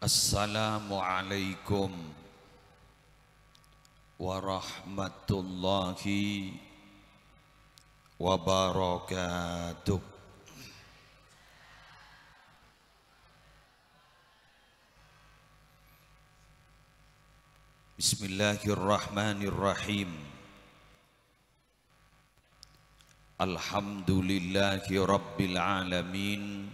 Assalamualaikum warahmatullahi wabarakatuh. Bismillahirrahmanirrahim. Alhamdulillahi rabbil alamin.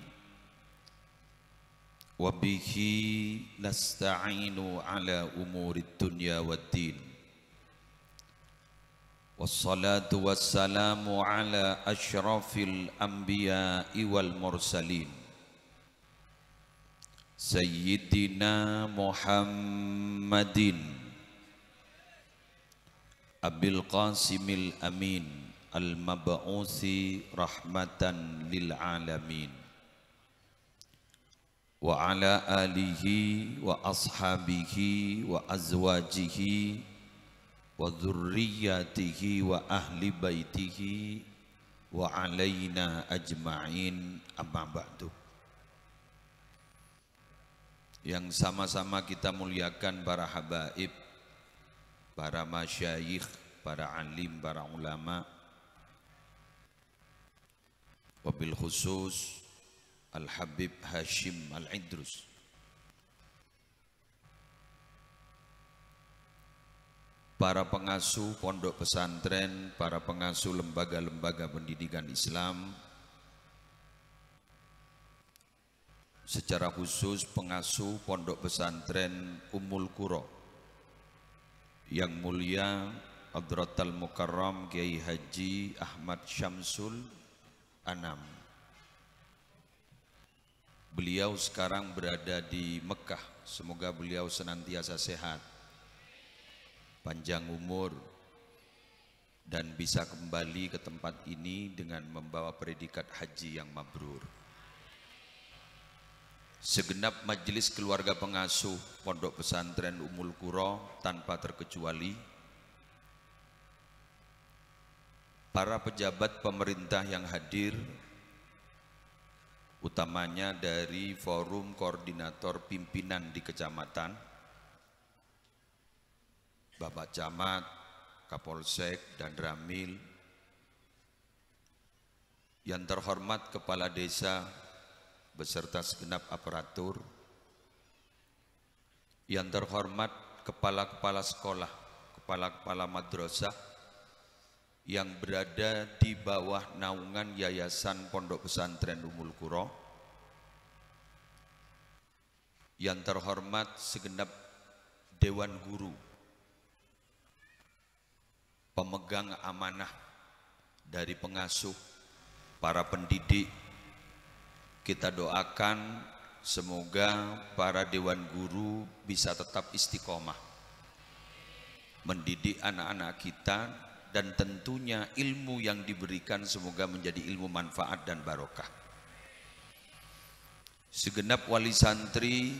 Wabihi nasta'inu ala umurid dunya waddin. Wassalatu wassalamu ala ashrafil anbiya'i wal mursalin Sayyidina Muhammadin Abil Qasimil Amin Al-Mab'uthi rahmatan lil alamin wa ala alihi wa ashabihi wa azwajihi wa dzurriyyatihi wa ahli baitihi wa alaina ajma'in, amma ba'du. Yang sama-sama kita muliakan para habaib, para masyayikh, para alim, para ulama, wabil khusus Al-Habib Hashim Al-Idrus, para pengasuh pondok pesantren, para pengasuh lembaga-lembaga pendidikan Islam, secara khusus pengasuh pondok pesantren Ummul Qura yang mulia Hadratal Mukarram Kiai Haji Ahmad Syamsul Anam. Beliau sekarang berada di Mekah. Semoga beliau senantiasa sehat, panjang umur, dan bisa kembali ke tempat ini dengan membawa predikat haji yang mabrur. Segenap majelis keluarga pengasuh pondok pesantren Ummul Qura tanpa terkecuali, para pejabat pemerintah yang hadir, utamanya dari forum koordinator pimpinan di kecamatan, Bapak Camat, Kapolsek, dan Ramil, yang terhormat Kepala Desa beserta segenap aparatur, yang terhormat Kepala-Kepala Sekolah, Kepala-Kepala Madrasah, yang berada di bawah naungan Yayasan Pondok Pesantren Ummul Qura, yang terhormat segenap Dewan Guru, pemegang amanah dari pengasuh, para pendidik, kita doakan semoga para Dewan Guru bisa tetap istiqomah mendidik anak-anak kita, dan tentunya ilmu yang diberikan semoga menjadi ilmu manfaat dan barokah. Segenap wali santri,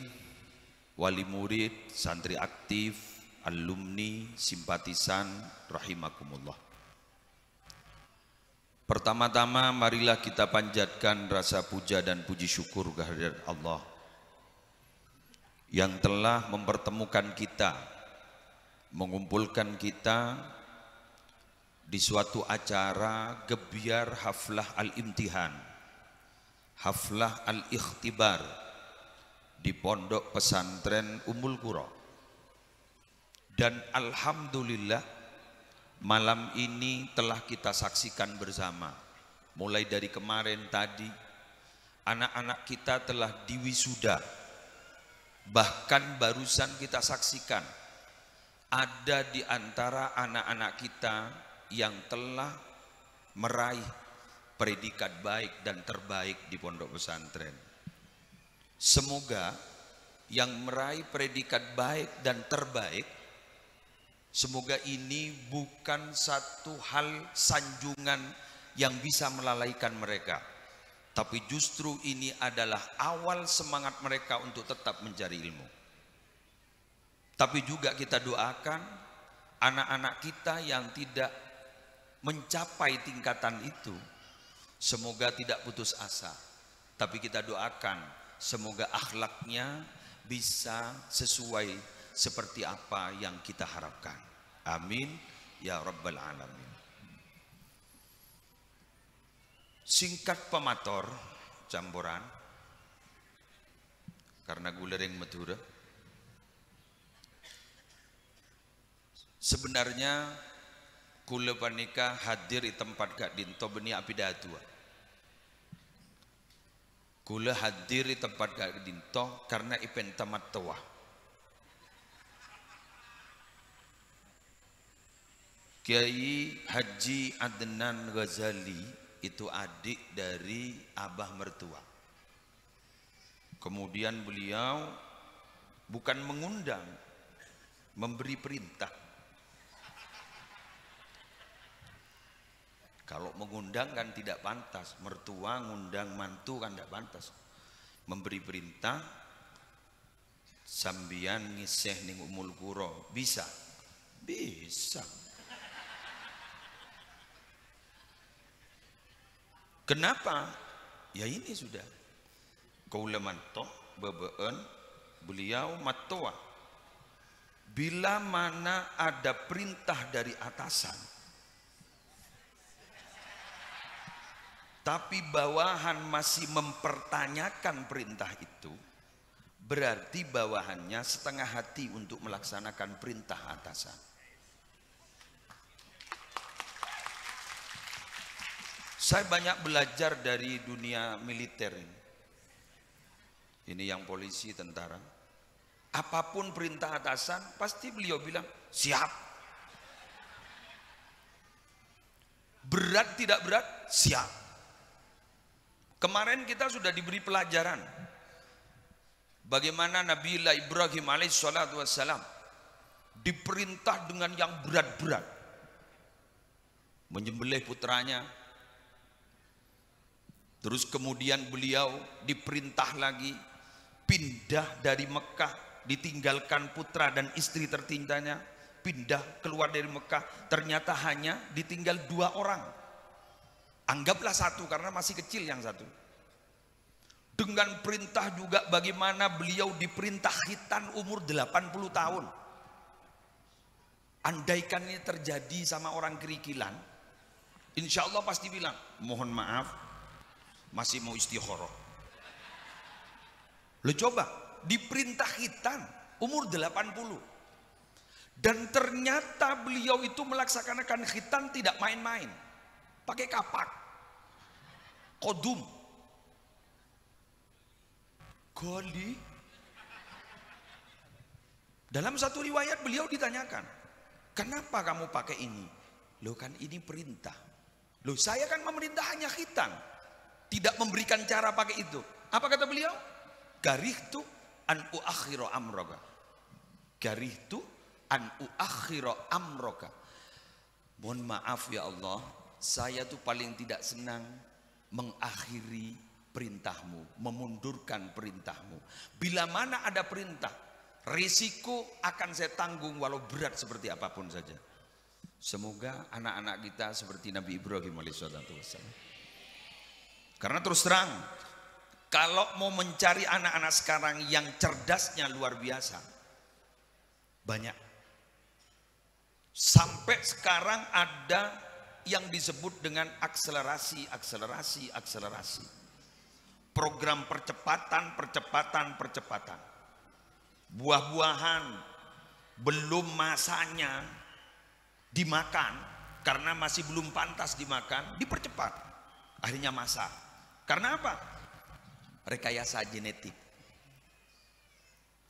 wali murid, santri aktif, alumni, simpatisan, rahimakumullah. Pertama-tama marilah kita panjatkan rasa puja dan puji syukur kehadirat Allah yang telah mempertemukan kita, mengumpulkan kita di suatu acara gebiar haflah al-imtihan, haflah al-ikhtibar di pondok pesantren Ummul Qura. Dan alhamdulillah malam ini telah kita saksikan bersama. Mulai dari kemarin tadi anak-anak kita telah diwisuda. Bahkan barusan kita saksikan ada di antara anak-anak kita yang telah meraih predikat baik dan terbaik di pondok pesantren. Semoga yang meraih predikat baik dan terbaik, semoga ini bukan satu hal sanjungan yang bisa melalaikan mereka, tapi justru ini adalah awal semangat mereka untuk tetap mencari ilmu. Tapi juga kita doakan anak-anak kita yang tidak mencapai tingkatan itu, semoga tidak putus asa. Tapi kita doakan semoga akhlaknya bisa sesuai seperti apa yang kita harapkan. Amin ya rabbal alamin. Singkat pemator campuran karena gulereng Madura. Sebenarnya kula panika hadir di tempat Kak Dinto beni apidatua. Kula hadir di tempat Kak Dinto karena event tamat tua. Kiai Haji Adnan Ghazali itu adik dari abah mertua. Kemudian beliau bukan mengundang, memberi perintah. Kalau mengundang kan tidak pantas, mertua ngundang mantu kan tidak pantas. Memberi perintah sambian ngiseh ning umul kuro, bisa? Bisa. Kenapa? Ya ini sudah. Kaula mantoh bebeen beliau matua. Bila mana ada perintah dari atasan tapi bawahan masih mempertanyakan perintah itu, berarti bawahannya setengah hati untuk melaksanakan perintah atasan. Saya banyak belajar dari dunia militer ini. Ini yang polisi, tentara. Apapun perintah atasan, pasti beliau bilang, siap. Berat tidak berat, siap. Kemarin kita sudah diberi pelajaran bagaimana Nabi Ibrahim alaihissalam diperintah dengan yang berat-berat, menyembelih putranya. Terus kemudian beliau diperintah lagi pindah dari Mekah, ditinggalkan putra dan istri tercintanya, pindah keluar dari Mekah. Ternyata hanya ditinggal 2 orang. Anggaplah 1 karena masih kecil yang 1. Dengan perintah juga bagaimana beliau diperintah khitan umur 80 tahun. Andaikan ini terjadi sama orang kerikilan, insya Allah pasti bilang, mohon maaf, masih mau istikharah. Lo coba, diperintah khitan umur 80. Dan ternyata beliau itu melaksanakan khitan tidak main-main. Pakai kapak, kodum, goli. Dalam satu riwayat beliau ditanyakan, kenapa kamu pakai ini? Loh kan ini perintah. Loh saya kan memerintah hanya khitan, tidak memberikan cara pakai itu. Apa kata beliau? Garihtu an uakhiro amroka. Garihtu an uakhiro amroka. Mohon maaf ya Allah, saya tuh paling tidak senang mengakhiri perintahmu, memundurkan perintahmu. Bila mana ada perintah, risiko akan saya tanggung walau berat seperti apapun saja. Semoga anak-anak kita seperti Nabi Ibrahim alaihissalam. Karena terus terang, kalau mau mencari anak-anak sekarang yang cerdasnya luar biasa, banyak. Sampai sekarang ada yang disebut dengan akselerasi. Program percepatan. Buah-buahan belum masanya dimakan karena masih belum pantas dimakan, dipercepat. Akhirnya masa. Karena apa? Rekayasa genetik.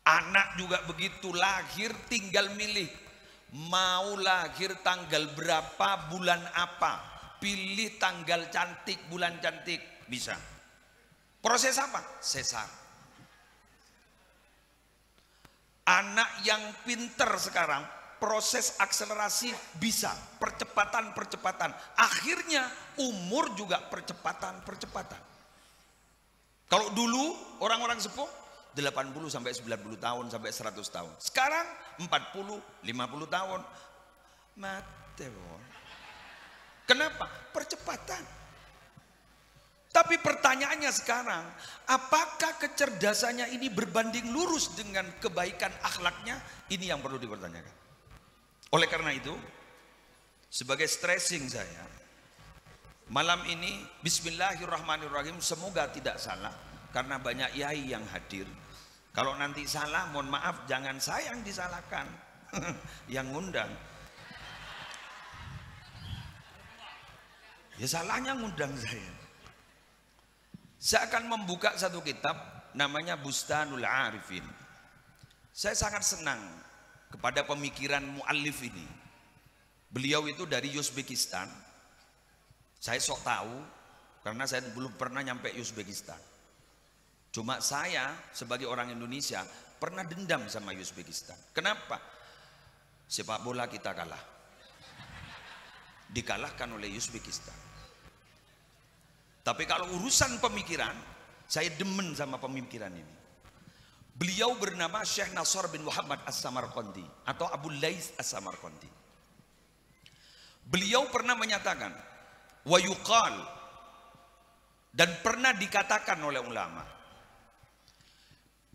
Anak juga begitu, lahir tinggal milih. Mau lahir tanggal berapa, bulan apa, pilih tanggal cantik, bulan cantik, bisa. Proses apa? Sesar. Anak yang pinter sekarang, proses akselerasi bisa, percepatan. Akhirnya umur juga percepatan. Kalau dulu orang-orang sepuh 80 sampai 90 tahun sampai 100 tahun. Sekarang 40, 50 tahun. Mate. Kenapa? Percepatan. Tapi pertanyaannya sekarang, apakah kecerdasannya ini berbanding lurus dengan kebaikan akhlaknya? Ini yang perlu dipertanyakan. Oleh karena itu, sebagai stressing saya, malam ini bismillahirrahmanirrahim, semoga tidak salah karena banyak yai yang hadir. Kalau nanti salah, mohon maaf, jangan saya yang disalahkan, yang ngundang. Ya salahnya ngundang saya. Saya akan membuka satu kitab namanya Bustanul Arifin. Saya sangat senang kepada pemikiran muallif ini. Beliau itu dari Uzbekistan. Saya sok tahu karena saya belum pernah nyampe Uzbekistan. Cuma saya sebagai orang Indonesia pernah dendam sama Uzbekistan. Kenapa? Sepak bola kita kalah. Dikalahkan oleh Uzbekistan. Tapi kalau urusan pemikiran, saya demen sama pemikiran ini. Beliau bernama Syekh Nasr bin Muhammad As-Samarqandi atau Abu Lais As-Samarqandi. Beliau pernah menyatakan, wa yuqal, dan pernah dikatakan oleh ulama,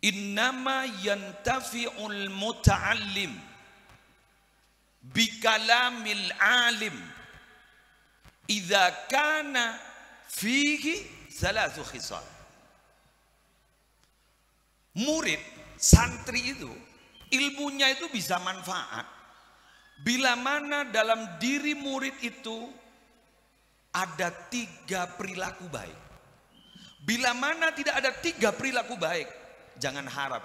innama yantafi'ul muta'allim bikalamil alim idza kana fihi salasu khisal. Murid, santri itu ilmunya itu bisa manfaat bila mana dalam diri murid itu ada 3 perilaku baik. Bila mana tidak ada 3 perilaku baik, jangan harap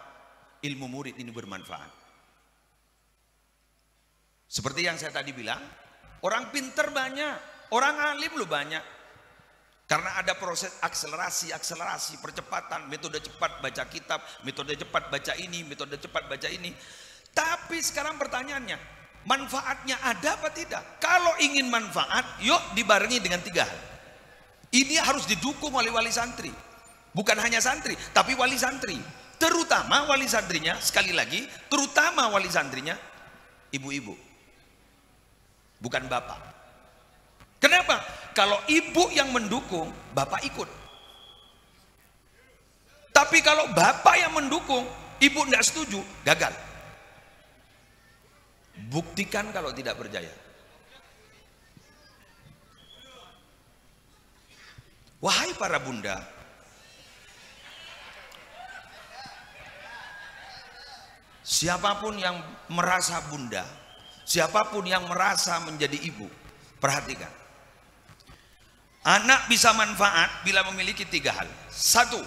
ilmu murid ini bermanfaat. Seperti yang saya tadi bilang, orang pinter banyak, orang alim lu banyak. Karena ada proses akselerasi, percepatan, metode cepat baca kitab, metode cepat baca ini, metode cepat baca ini. Tapi sekarang pertanyaannya, manfaatnya ada apa tidak? Kalau ingin manfaat, yuk dibarengi dengan 3 hal. Ini harus didukung oleh wali santri. Bukan hanya santri, tapi wali santri. Terutama wali santrinya, sekali lagi, terutama wali santrinya, ibu-ibu. Bukan bapak. Kenapa? Kalau ibu yang mendukung, bapak ikut. Tapi kalau bapak yang mendukung, ibu tidak setuju, gagal. Buktikan kalau tidak percaya. Wahai para bunda, siapapun yang merasa bunda, siapapun yang merasa menjadi ibu, perhatikan. Anak bisa manfaat bila memiliki 3 hal. 1,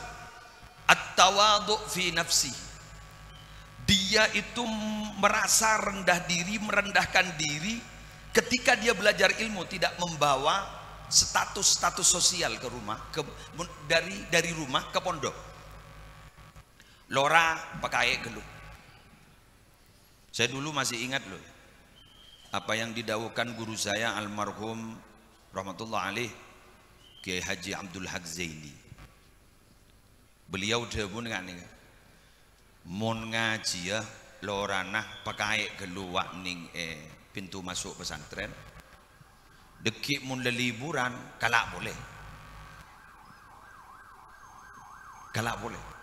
at-tawadhu fi nafsi. Dia itu merasa rendah diri, merendahkan diri ketika dia belajar ilmu, tidak membawa status sosial ke rumah, dari rumah ke pondok. Lora pakai geluh. Saya dulu masih ingat loh, apa yang didawuhkan guru saya almarhum rahmatullah alaih Kiai Haji Abdul Haq Zaini. Beliau dawuh ngene, mun ngaji ya loranah pakai geluwak ning pintu masuk pesantren. Dekik mun liburan kalak boleh. Kalak boleh.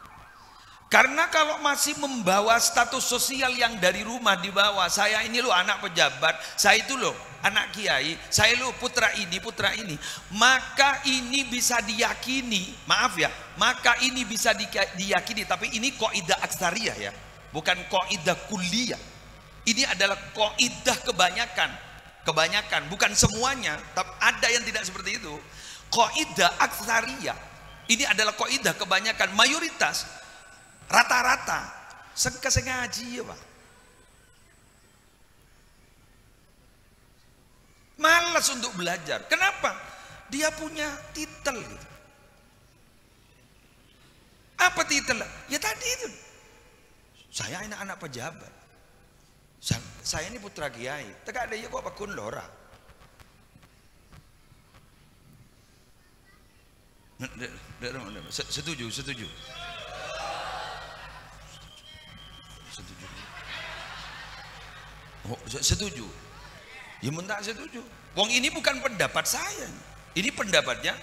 Karena kalau masih membawa status sosial yang dari rumah dibawa, saya ini loh anak pejabat, saya itu loh anak kiai, saya loh putra ini, maka ini bisa diyakini, maaf ya, maka ini bisa diyakini, tapi ini kaidah aksariyah ya, bukan kaidah kulliyah. Ini adalah kaidah kebanyakan, bukan semuanya, tapi ada yang tidak seperti itu. Kaidah aksariyah, ini adalah kaidah kebanyakan, mayoritas. Rata-rata sengaji ya Pak, malas untuk belajar. Kenapa? Dia punya titel gitu. Apa titel? Ya tadi itu, saya anak pejabat, saya ini putra kiai. Tegak ada ya kok pakun lora. Setuju. Oh, setuju. Ya mentah setuju. Wong ini bukan pendapat saya. Ini pendapatnya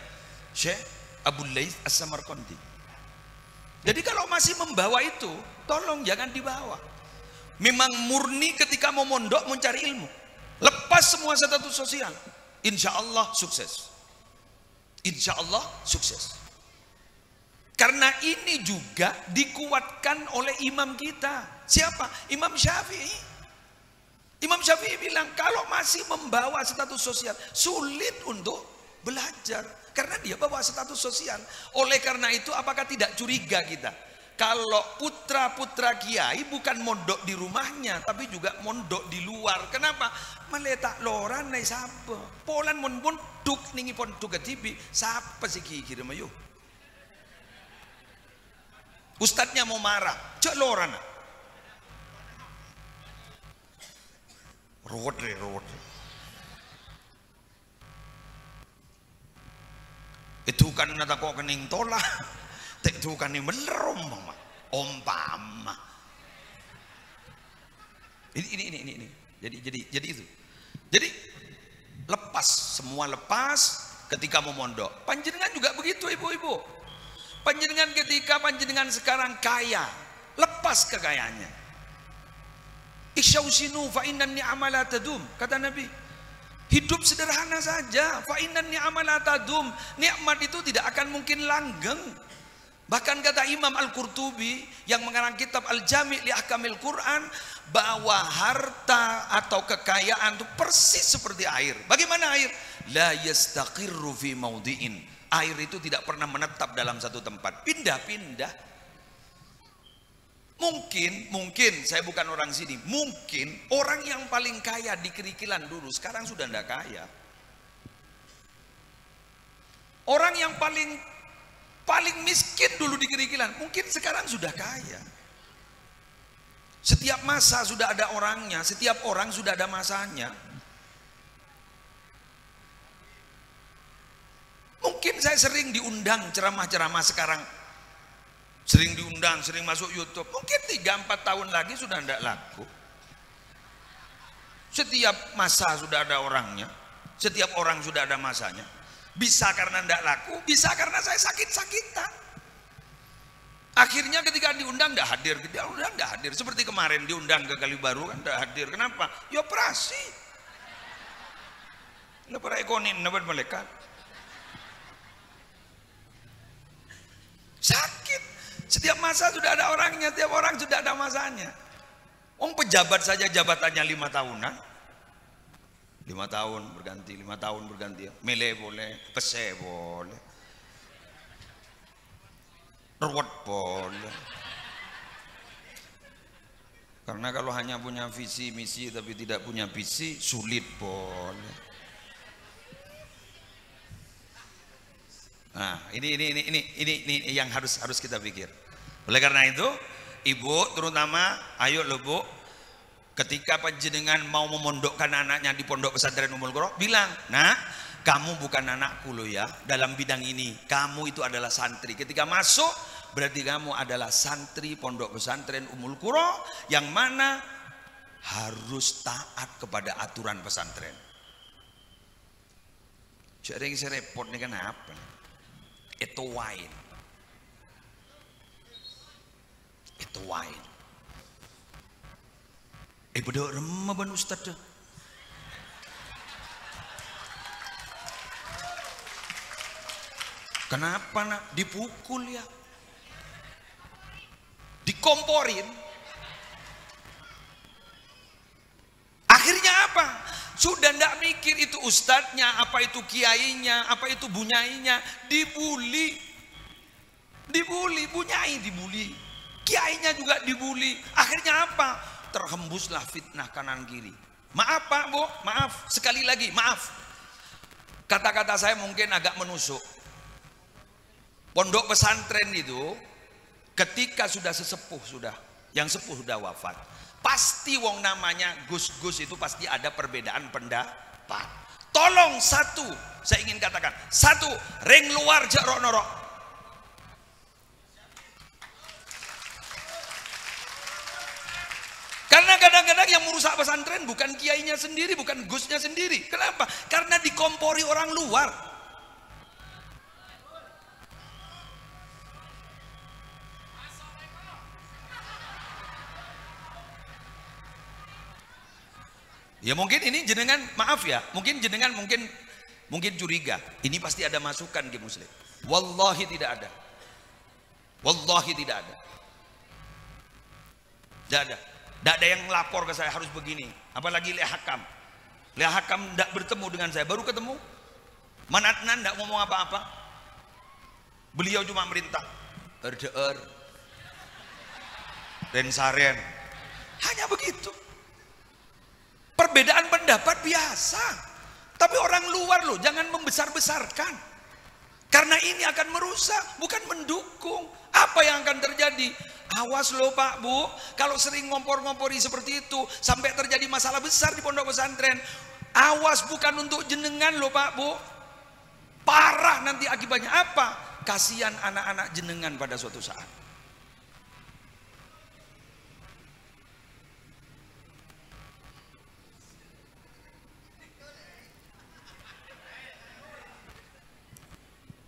Syekh Abu Laits As-Samarqandi. Jadi kalau masih membawa itu, tolong jangan dibawa. Memang murni ketika mau mondok mencari ilmu, lepas semua status sosial, insya Allah sukses. Insya Allah sukses. Karena ini juga dikuatkan oleh imam kita. Siapa? Imam Syafi'i. Imam Syafi'i bilang kalau masih membawa status sosial sulit untuk belajar. Karena dia bawa status sosial. Oleh karena itu apakah tidak curiga kita? Kalau putra-putra kiai bukan mondok di rumahnya, tapi juga mondok di luar. Kenapa? Meletak loran nai sapa? Polan mon mondok ningi pondok ketibi. Siapa sih kira mayu? Ustadznya mau marah, cek loran. Ruwet. Itu kan nata kok kening tola. Itu kan ini bener ompama. Ini. Jadi itu. Jadi lepas, semua lepas ketika mau mondok. Panjenengan juga begitu ibu-ibu. Panjenengan ketika panjenengan sekarang kaya, lepas kekayaannya. Iksyausinu fa innan ni'ama la tadum, kata Nabi. Hidup sederhana saja, fa innan ni'ama la tadum. Nikmat itu tidak akan mungkin langgeng. Bahkan kata Imam Al-Qurtubi yang mengarang kitab Al-Jami' li Ahkamil Quran, bahwa harta atau kekayaan itu persis seperti air. Bagaimana air? La yastaqirru fi maudi'in. Air itu tidak pernah menetap dalam satu tempat, pindah-pindah. Mungkin saya bukan orang sini, mungkin orang yang paling kaya di Kerikilan dulu sekarang sudah tidak kaya. Orang yang paling miskin dulu di Kerikilan mungkin sekarang sudah kaya. Setiap masa sudah ada orangnya, setiap orang sudah ada masanya. Mungkin saya sering diundang ceramah-ceramah sekarang, sering diundang, sering masuk YouTube. Mungkin 3-4 tahun lagi sudah tidak laku. Setiap masa sudah ada orangnya, setiap orang sudah ada masanya. Bisa karena tidak laku, bisa karena saya sakit-sakitan. Akhirnya ketika diundang tidak hadir, tidak hadir. Seperti kemarin diundang ke Kalibaru kan tidak hadir. Kenapa? Ya operasi. Lepara ekonomi nabat malaikat. Sakit. Setiap masa sudah ada orangnya, setiap orang sudah ada masanya. Pejabat saja jabatannya 5 tahunan. 5 tahun berganti, 5 tahun berganti. Mele boleh, pese boleh, ruwet boleh. Karena kalau hanya punya visi misi tapi tidak punya visi, sulit boleh. Nah, ini yang harus kita pikir. Oleh karena itu, ibu terutama, ayo lo bu, ketika panjenengan mau memondokkan anaknya di pondok pesantren Ummul Qura, bilang, nah, kamu bukan anakku lo ya, dalam bidang ini, kamu itu adalah santri. Ketika masuk, berarti kamu adalah santri pondok pesantren Ummul Qura, yang mana harus taat kepada aturan pesantren. Jadi saya repot nih kan apa? Itu wine. Bedok remah ban ustad dah. Kenapa nak dipukul ya? Dikomporin. Akhirnya apa? Sudah ndak mikir itu ustadznya, apa itu kiainya, apa itu bunyainya, dibuli, bunyai dibuli, kiainya juga dibuli. Akhirnya apa? Terhembuslah fitnah kanan kiri. Maaf Pak Bu, maaf sekali lagi, maaf. Kata-kata saya mungkin agak menusuk. Pondok pesantren itu ketika sudah sesepuh, yang sepuh sudah wafat, pasti wong namanya Gus-Gus itu pasti ada perbedaan pendapat. Tolong satu, saya ingin katakan, satu, ring luar jarok norok. Karena kadang-kadang yang merusak pesantren bukan kiainya sendiri, bukan Gusnya sendiri. Kenapa? Karena dikompori orang luar. Ya mungkin ini jenengan, maaf ya, mungkin jenengan mungkin curiga, ini pasti ada masukan ke Muslim. Wallahi tidak ada. Wallahi tidak ada. Tidak ada. Tidak ada yang lapor ke saya harus begini. Apalagi Leh Hakam. Leh Hakam tidak bertemu dengan saya, baru ketemu. Manatnan tidak ngomong apa-apa. Beliau cuma merintah. RDR. Rensaren. Hanya begitu. Perbedaan pendapat biasa. Tapi orang luar loh, jangan membesar-besarkan. Karena ini akan merusak, bukan mendukung. Apa yang akan terjadi? Awas loh Pak Bu, kalau sering ngompor-ngompori seperti itu, sampai terjadi masalah besar di pondok pesantren. Awas, bukan untuk jenengan loh Pak Bu. Parah nanti akibatnya apa? Kasihan anak-anak jenengan pada suatu saat.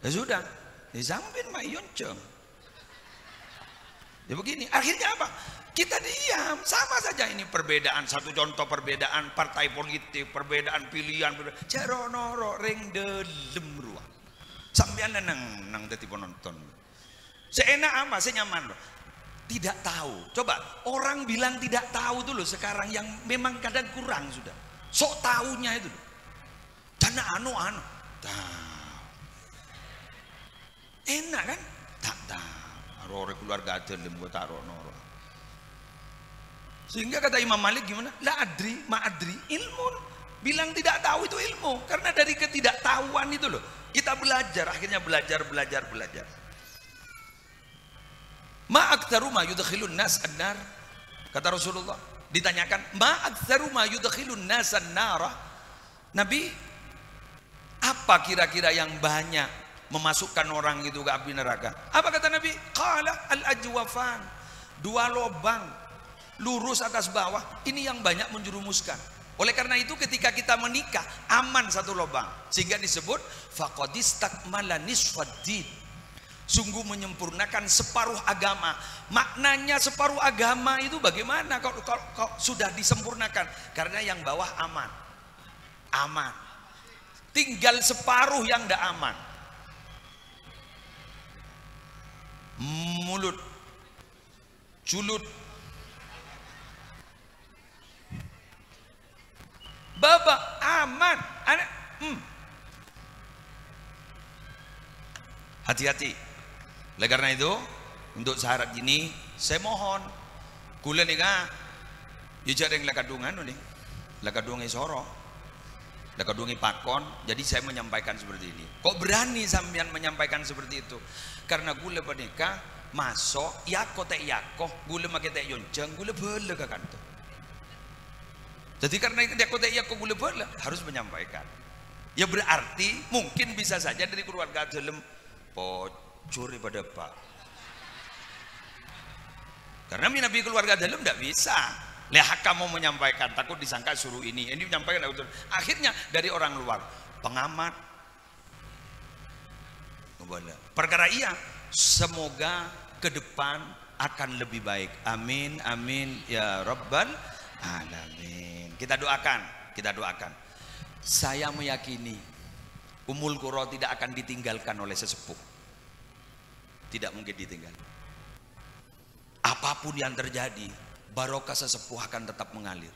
Ya sudah, disampin Mak Yonceng. Ya begini, akhirnya apa? Kita diam, sama saja ini perbedaan. Satu contoh perbedaan partai politik, perbedaan pilihan, ceronoro ring delem ruang. Sampean nang dadi penonton. Seenak apa? Senyaman loh. Tidak tahu. Coba orang bilang tidak tahu dulu sekarang yang memang kadang kurang sudah. Sok tahunya itu. Karena anu. Enak kan? Tak tahu. Rore keluarga adelem gue taruh noro. Sehingga kata Imam Malik gimana? La adri, ma adri, ilmu. Bilang tidak tahu itu ilmu. Karena dari ketidaktahuan itu loh. Kita belajar, akhirnya belajar. Ma aktsaru ma yudkhilun nas an-nar. Kata Rasulullah, ditanyakan, ma aktsaru ma yudkhilun nas an-nar. Nabi, apa kira-kira yang banyak memasukkan orang itu ke api neraka? Apa kata Nabi? Qala al-ajwafan. Dua lubang lurus atas bawah, ini yang banyak menjerumuskan. Oleh karena itu ketika kita menikah aman satu lubang, sehingga disebut faqadistakmala nisfaddin. Sungguh menyempurnakan separuh agama. Maknanya separuh agama itu bagaimana kalau sudah disempurnakan? Karena yang bawah aman. Aman. Tinggal separuh yang tidak aman. Mulut, culut, babak aman. Hati-hati. Oleh karena itu, untuk syarat ini saya mohon kula nika yang lakadungan nih, lakadungi soro, lakadungi pakon. Jadi saya menyampaikan seperti ini. Kok berani sampean menyampaikan seperti itu? Karena gula pernikah masuk yako tek yako, gula make tek yonceng, gula bela ke kantor. Jadi karena itu yako tek yako gula bela harus menyampaikan. Ya berarti mungkin bisa saja dari keluarga dalam pocur pada Pak. Karena Nabi keluarga dalam tidak bisa. Leh Hakam mau menyampaikan, takut disangka suruh ini menyampaikan. Akhirnya dari orang luar, pengamat. Perkara iya, semoga ke depan akan lebih baik. Amin, amin ya Rabbal Alamin. Kita doakan. Saya meyakini Ummul Qura tidak akan ditinggalkan oleh sesepuh. Tidak mungkin ditinggal. Apapun yang terjadi, barokah sesepuh akan tetap mengalir.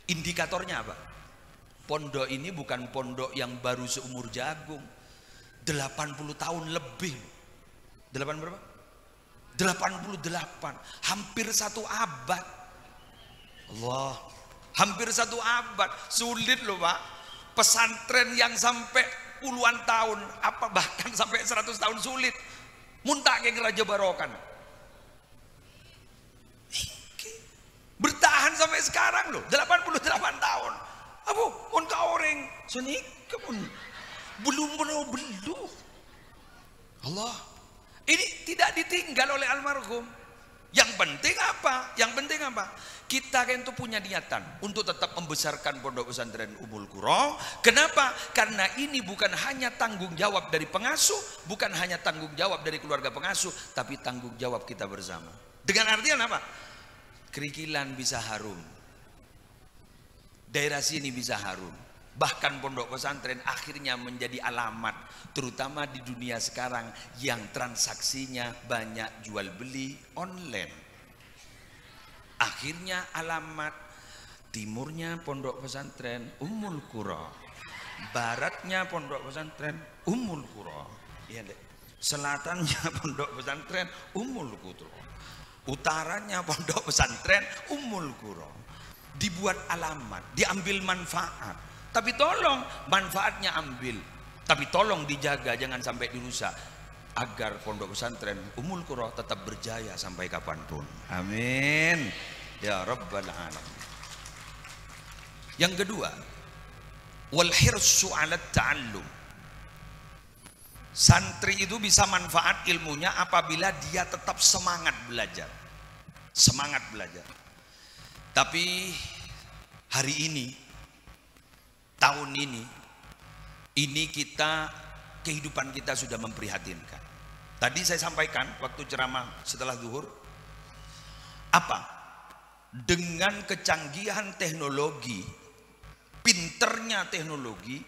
Indikatornya apa? Pondok ini bukan pondok yang baru seumur jagung. 80 tahun lebih. 8 berapa? 88. Hampir 1 abad. Allah. Hampir 1 abad. Sulit loh Pak. Pesantren yang sampai puluhan tahun, apa bahkan sampai 100 tahun sulit. Muntah ke Raja Barokan. Bertahan sampai sekarang loh. 88 tahun. Abu, muntah orang. Sini pun. Belum. Allah, ini tidak ditinggal oleh almarhum. Yang penting apa? Kita kan itu punya niatan untuk tetap membesarkan pondok pesantren Ummul Qura. Kenapa? Karena ini bukan hanya tanggung jawab dari pengasuh, bukan hanya tanggung jawab dari keluarga pengasuh, tapi tanggung jawab kita bersama. Dengan artian apa? Kerikilan bisa harum, daerah sini bisa harum. Bahkan pondok pesantren akhirnya menjadi alamat, terutama di dunia sekarang yang transaksinya banyak jual beli online. Akhirnya alamat timurnya pondok pesantren Ummul Qura, baratnya pondok pesantren Ummul Qura, ya, selatannya pondok pesantren Ummul Qura, utaranya pondok pesantren Ummul Qura. Dibuat alamat, diambil manfaat. Tapi tolong manfaatnya ambil, tapi tolong dijaga jangan sampai dirusak, agar pondok pesantren Ummul Qura tetap berjaya sampai kapanpun. Amin ya rabbal alamin. Yang kedua, wal hirsu 'ala ta'allum. Santri itu bisa manfaat ilmunya apabila dia tetap semangat belajar. Semangat belajar. Tapi hari ini, tahun ini kita, kehidupan kita sudah memprihatinkan. Tadi saya sampaikan waktu ceramah setelah zuhur, apa? Dengan kecanggihan teknologi, pinternya teknologi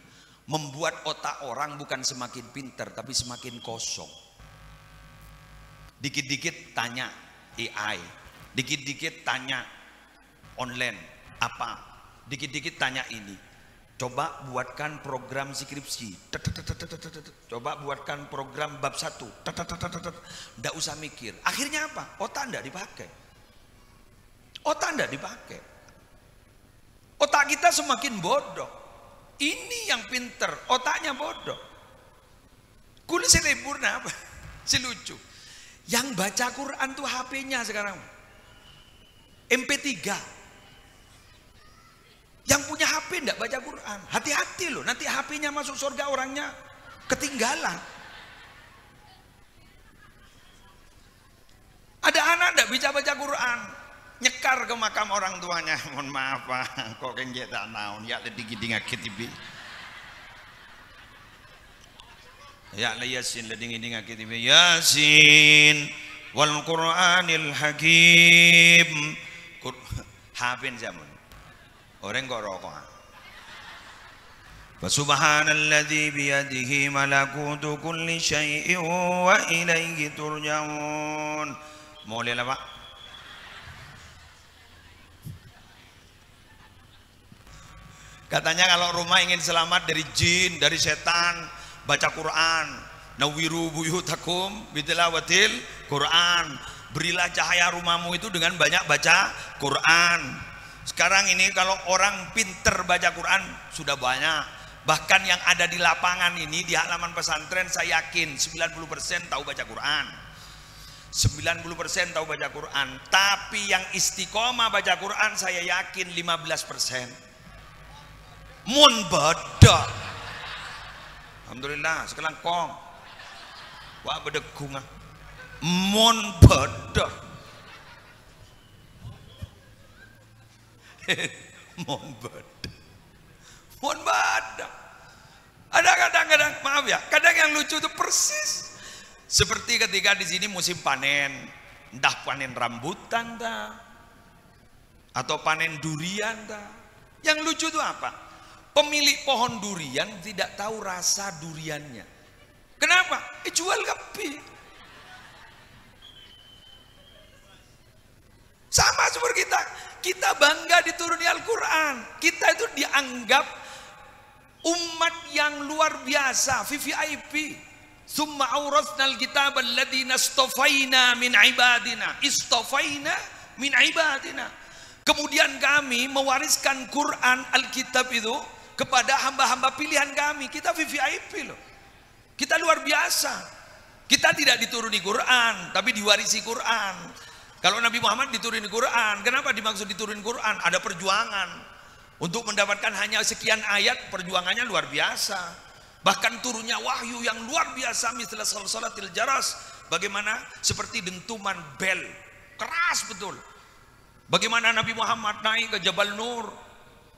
membuat otak orang bukan semakin pinter tapi semakin kosong. Dikit-dikit tanya AI, dikit-dikit tanya online apa, dikit-dikit tanya ini. Coba buatkan program skripsi, coba buatkan program bab 1, tidak usah mikir. Akhirnya apa? Otak tidak dipakai. Otak tidak dipakai. Otak kita semakin bodoh. Ini yang pinter, otaknya bodoh. Kulit sempurna apa? Si lucu. Yang baca Quran tuh HP-nya sekarang MP3. Yang punya HP enggak baca Quran, hati-hati loh, nanti HP-nya masuk surga orangnya ketinggalan. Ada anak enggak bisa baca Quran, nyekar ke makam orang tuanya. Mohon maaf Pak, kok kenjek tak naon, ya tadi gini ngakit tibi. Ya la yasin la dingin ngakit tibi. Yasin wal Qur'anil Hakim. Hafin zaman. Orang kok rokok. Subhanalladzi biyadihi malakutu kulli syai'in wa ilaihi turja'un. Mulai lah Pak. Katanya kalau rumah ingin selamat dari jin, dari setan, baca Quran. Nawiru buyutakum bitilawatil Quran. Berilah cahaya rumahmu itu dengan banyak baca Quran. Sekarang ini kalau orang pinter baca Quran sudah banyak. Bahkan yang ada di lapangan ini, di halaman pesantren, saya yakin 90% tahu baca Quran. 90% tahu baca Quran. Tapi yang istiqomah baca Quran saya yakin 15%. Mun beda. Alhamdulillah sekarang kong. Wah bedegung. Mun beda. Mohon badak. Ada kadang-kadang, maaf ya, kadang yang lucu itu persis seperti ketika di sini musim panen, entah panen rambutan dah, atau panen durian dah. Yang lucu itu apa? Pemilik pohon durian tidak tahu rasa duriannya. Kenapa? Jual kapi. Sama seperti kita bangga dituruni Al-Quran. Kita itu dianggap umat yang luar biasa, VVIP. Summa awrasnal kitab alladhina istafaina min ibadina. Istafaina min ibadina. Kemudian kami mewariskan Quran Alkitab itu kepada hamba-hamba pilihan kami. Kita VVIP loh. Kita luar biasa. Kita tidak dituruni Quran, tapi diwarisi Quran. Kalau Nabi Muhammad dituruni Quran, kenapa dimaksud dituruni Quran? Ada perjuangan untuk mendapatkan hanya sekian ayat, perjuangannya luar biasa. Bahkan turunnya wahyu yang luar biasa, misalnya salatil jaras, bagaimana seperti dentuman bel, keras betul. Bagaimana Nabi Muhammad naik ke Jabal Nur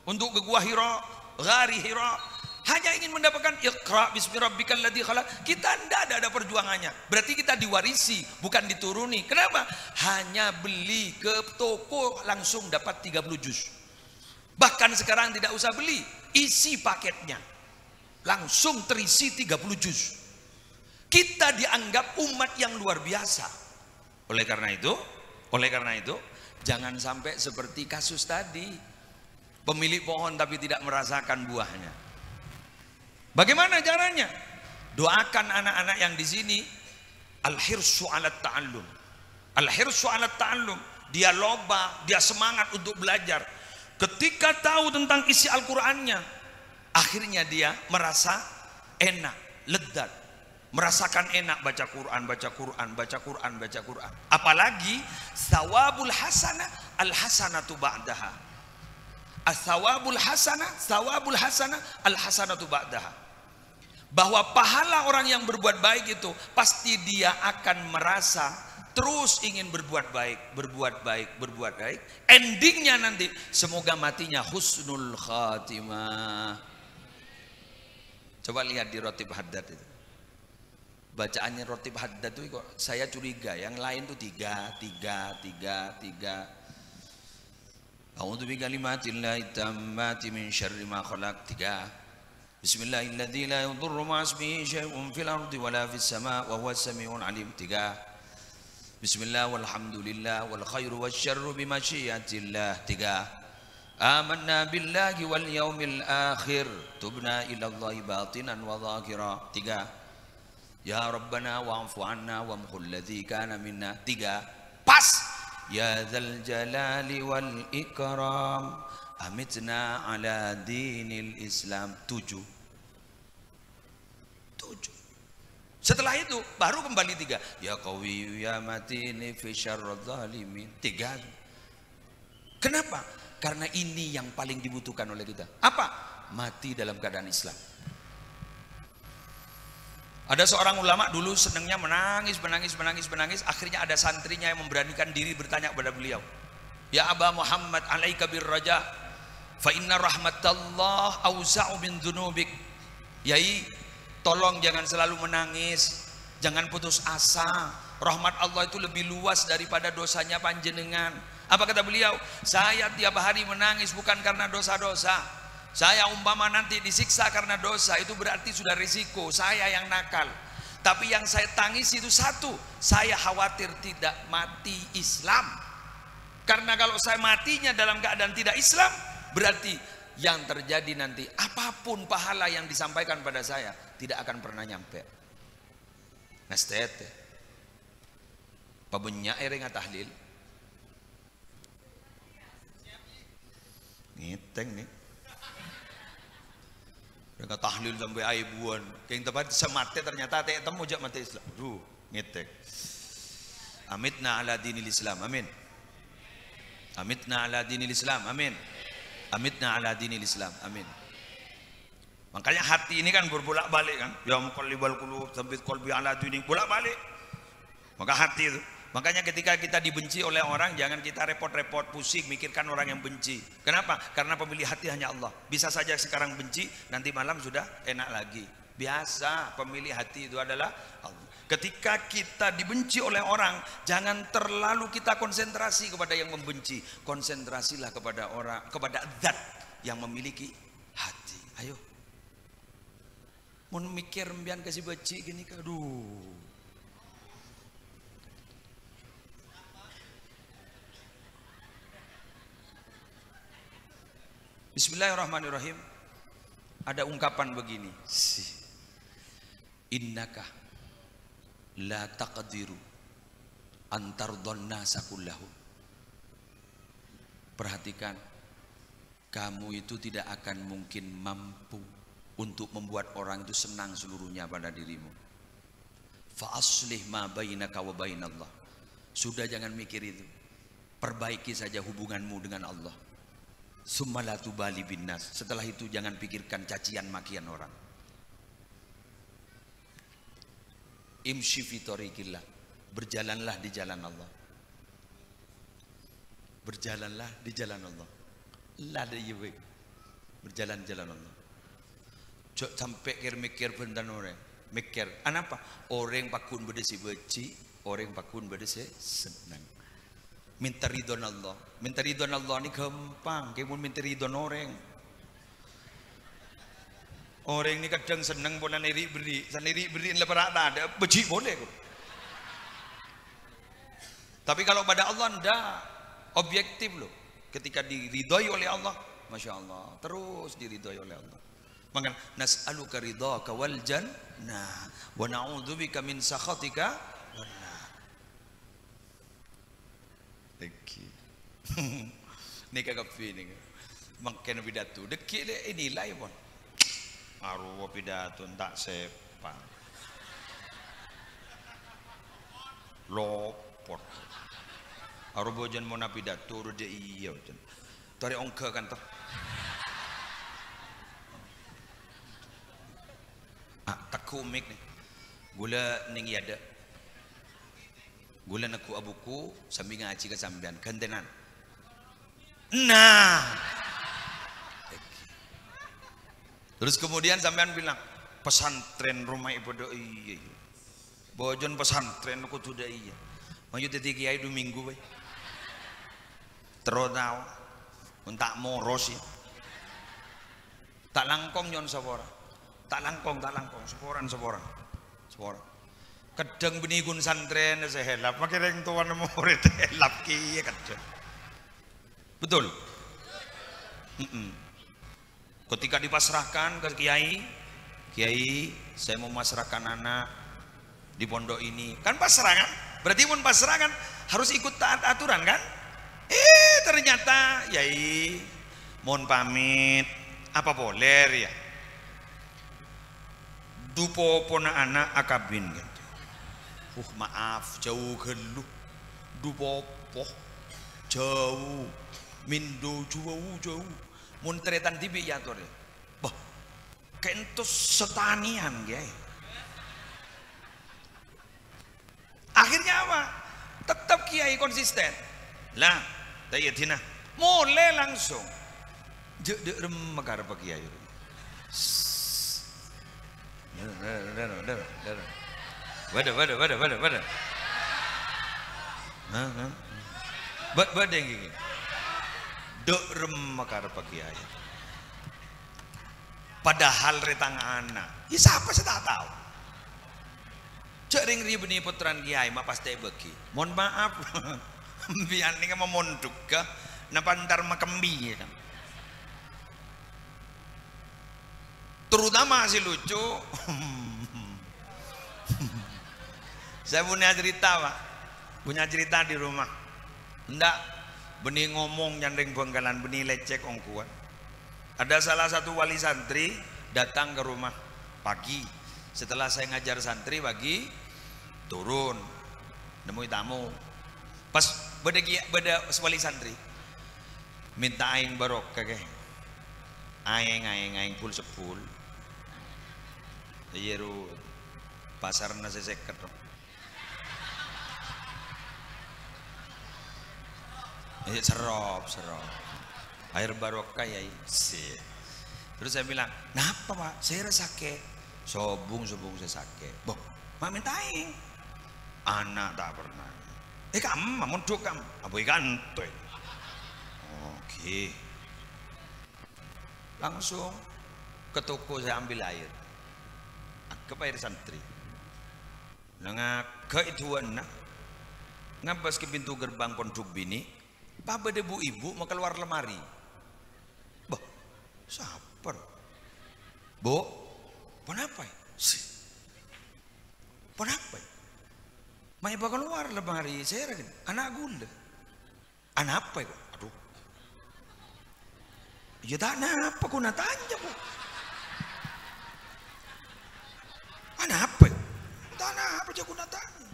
untuk ke Gua Hira, Ghari Hira, hanya ingin mendapatkan Iqra bismi rabbikal ladzi khalaq. Kita tidak ada perjuangannya. Berarti kita diwarisi, bukan dituruni. Kenapa? Hanya beli ke toko langsung dapat 30 juz. Bahkan sekarang tidak usah beli, isi paketnya langsung terisi 30 juz. Kita dianggap umat yang luar biasa. Oleh karena itu, jangan sampai seperti kasus tadi, pemilik pohon tapi tidak merasakan buahnya. Bagaimana caranya? Doakan anak-anak yang di sini, al-hirsu 'alat ta'allum. Al-hirsu 'alat ta'allum, dia loba, dia semangat untuk belajar. Ketika tahu tentang isi Al-Qur'annya, akhirnya dia merasa enak, lezat, merasakan enak baca Quran, baca Quran, baca Quran, baca Quran. Apalagi thawabul hasanah, al hasanatu ba'daha. Thawabul hasanah, al hasanatu ba'daha. Bahwa pahala orang yang berbuat baik itu pasti dia akan merasa terus ingin berbuat baik, berbuat baik, berbuat baik. Endingnya nanti semoga matinya husnul khatimah. Coba lihat di Rotib Haddad itu. Bacaannya Rotib Haddad itu kok saya curiga, yang lain tuh 3. A'udzu bikalimatillahi tammati min syarri ma khalaq 3. Bismillahilladzi la yadurru ma'asmihi syai'un fil ardi wala fis sama' wa huwas samiul alim 3. Bismillah walhamdulillah wal khairu wasyarru bimasyiatillah 3. Amanna billahi wal yaumil akhir tubna ilallahi batinan wa dhahira 3. Ya Rabbana wa'fu anna wamhul ladzi kana minna 3. Pas. Ya dzal jalali wal ikram amitna ala dinil Islam 7. Setelah itu baru kembali 3. Ya qawi ya matini fi syarradz zalimin 3. Kenapa? Karena ini yang paling dibutuhkan oleh kita. Apa? Mati dalam keadaan Islam. Ada seorang ulama dulu senangnya menangis. Akhirnya ada santrinya yang memberanikan diri bertanya kepada beliau, Ya Aba Muhammad alaika birraja fa inna rahmatallah awsa'u min dzunubik. Yai, tolong jangan selalu menangis, jangan putus asa. Rahmat Allah itu lebih luas daripada dosanya panjenengan. Apa kata beliau? Saya tiap hari menangis bukan karena dosa-dosa. Saya umpama nanti disiksa karena dosa, itu berarti sudah risiko saya yang nakal. Tapi yang saya tangis itu satu, saya khawatir tidak mati Islam. Karena kalau saya matinya dalam keadaan tidak Islam, berarti yang terjadi nanti apapun pahala yang disampaikan pada saya tidak akan pernah nyampe. Nastete pabunya ereng tahlil ngiteng nih. Mereka tahlil sampai aibuan. Yang tempat semate ternyata temu jak mati Islam. Duh, ngetek. Amitna ala dinil Islam. Amin. Amitna ala dinil Islam. Amin. Amitna ala dinil Islam. Amin. Makanya hati ini kan berbolak-balik kan. Ya muqallibal qulub tsabbit qalbi ala dinik, bolak-balik. Maka hati itu. Makanya ketika kita dibenci oleh orang, jangan kita repot-repot pusing mikirkan orang yang benci. Kenapa? Karena pemilih hati hanya Allah. Bisa saja sekarang benci, nanti malam sudah enak lagi. Biasa pemilih hati itu adalah Allah. Ketika kita dibenci oleh orang, jangan terlalu kita konsentrasi kepada yang membenci. Konsentrasilah kepada orang, kepada zat yang memiliki hati. Ayo. Mau mikir mbian kasih benci gini, aduh. Bismillahirrahmanirrahim. Ada ungkapan begini, innaka la taqdiru antardhan nasa kullahum. Perhatikan, kamu itu tidak akan mungkin mampu untuk membuat orang itu senang seluruhnya pada dirimu. Fa aslih ma bainaka wa bainallah. Sudah, jangan mikir itu. Perbaiki saja hubunganmu dengan Allah. Summa la tubali binnas. Setelah itu jangan pikirkan cacian makian orang. Imshi fi tariqillah. Berjalanlah di jalan Allah. Berjalanlah di jalan Allah. La dewe. Berjalan jalan Allah. Cok sampai mikir bentar orang. Mikir, apa? Orang pakun berdesi beci, orang pakun berdesi senang. minta ridhon Allah. Minta ridhon Allah ini gampang, kayak minta ridhon orang. Orang ini kadang seneng pun niri beri, saniri beri lepas ada beji boleh. Tapi kalau pada Allah ndak, objektif loh. Ketika diridhoi oleh Allah, masya Allah, terus diridhoi oleh Allah. Maka nas'aluka ridhaka wal jannah wa na'udzubika min sakhatika wan nar. Ini kagak ini. Makin pidato, dekik deh inilah ya pun. Arwah pidato tak sepan. Lopor. Arwah bojan mau nabi pidato udah iya bojan. Tarik ongkar kan toh. Tak komik nih. Gula ning ada. Gula naku abuku sambil ngaji ke sambian kentenan. Nah. Terus kemudian sampean bilang pesantren rumah ibu doi. Bojon pesantren aku tuh doi. Maju tadi kiai 2 minggu we. Terus tahu untak moros ya. Tak langkong nyon sapora. Tak langkong seporan. Kadang benikun santren saya helap, makanya yang tuan murid helap kiye kadang. Betul. Ketika dipasrahkan ke kiai, saya mau masrahkan anak di pondok ini, kan pasrah kan? Berarti pun pasrah kan harus ikut taat aturan kan? Ternyata yai mohon pamit, apa boleh ya? Dupo pona anak akabin gitu. Maaf jauh geluh. Dupo jauh. Mindo jauh. Muntretan tibi ya tuh. Bah, kentus setanian ya. Akhirnya apa? Tetap kiai konsisten. Lah, tayatina. Mulai langsung. Jek remekar pak kiai. Waduh. Badeng gini. Dek remekar pak kiai. Padahal retang anak. Ya siapa saya tak tahu. Cek ring ribeni putran kiai mak pasti bagi. Mohon maaf. Biar ini kan memonduk ke napantar makembi kan. Terutama si lucu. Saya punya cerita pak. Punya cerita di rumah. Ndak benih ngomong nyandeng benggalan, benih lecek ongkuan. Ada salah satu wali santri datang ke rumah pagi. Setelah saya ngajar santri pagi, turun nemui tamu. Pas beda wali santri minta aing barok kakek. Aing pul sepul. Iya ru pasar nasi seket. Serop air barokah ya sih. Terus saya bilang, kenapa pak? Saya sakit. Sobung saya sakit. Boh, mak minta aing. Anak tak pernah. Kamu mondok kamu. Apa ikan tuh? Oke. Langsung ke toko saya ambil air. Ke air santri. Nengah ke itu anak. Ngabas ke pintu gerbang pondok bini. Papa debu ibu mau keluar lemari. Bah, saper. Bo, kenapa? Kenapa? Mai bakal keluar lemari saya lagi. Anak gula. Anak apa itu? Aduh. Ya tak apa ku natanya kok. Anak apa? Tak apa aja ku natanya.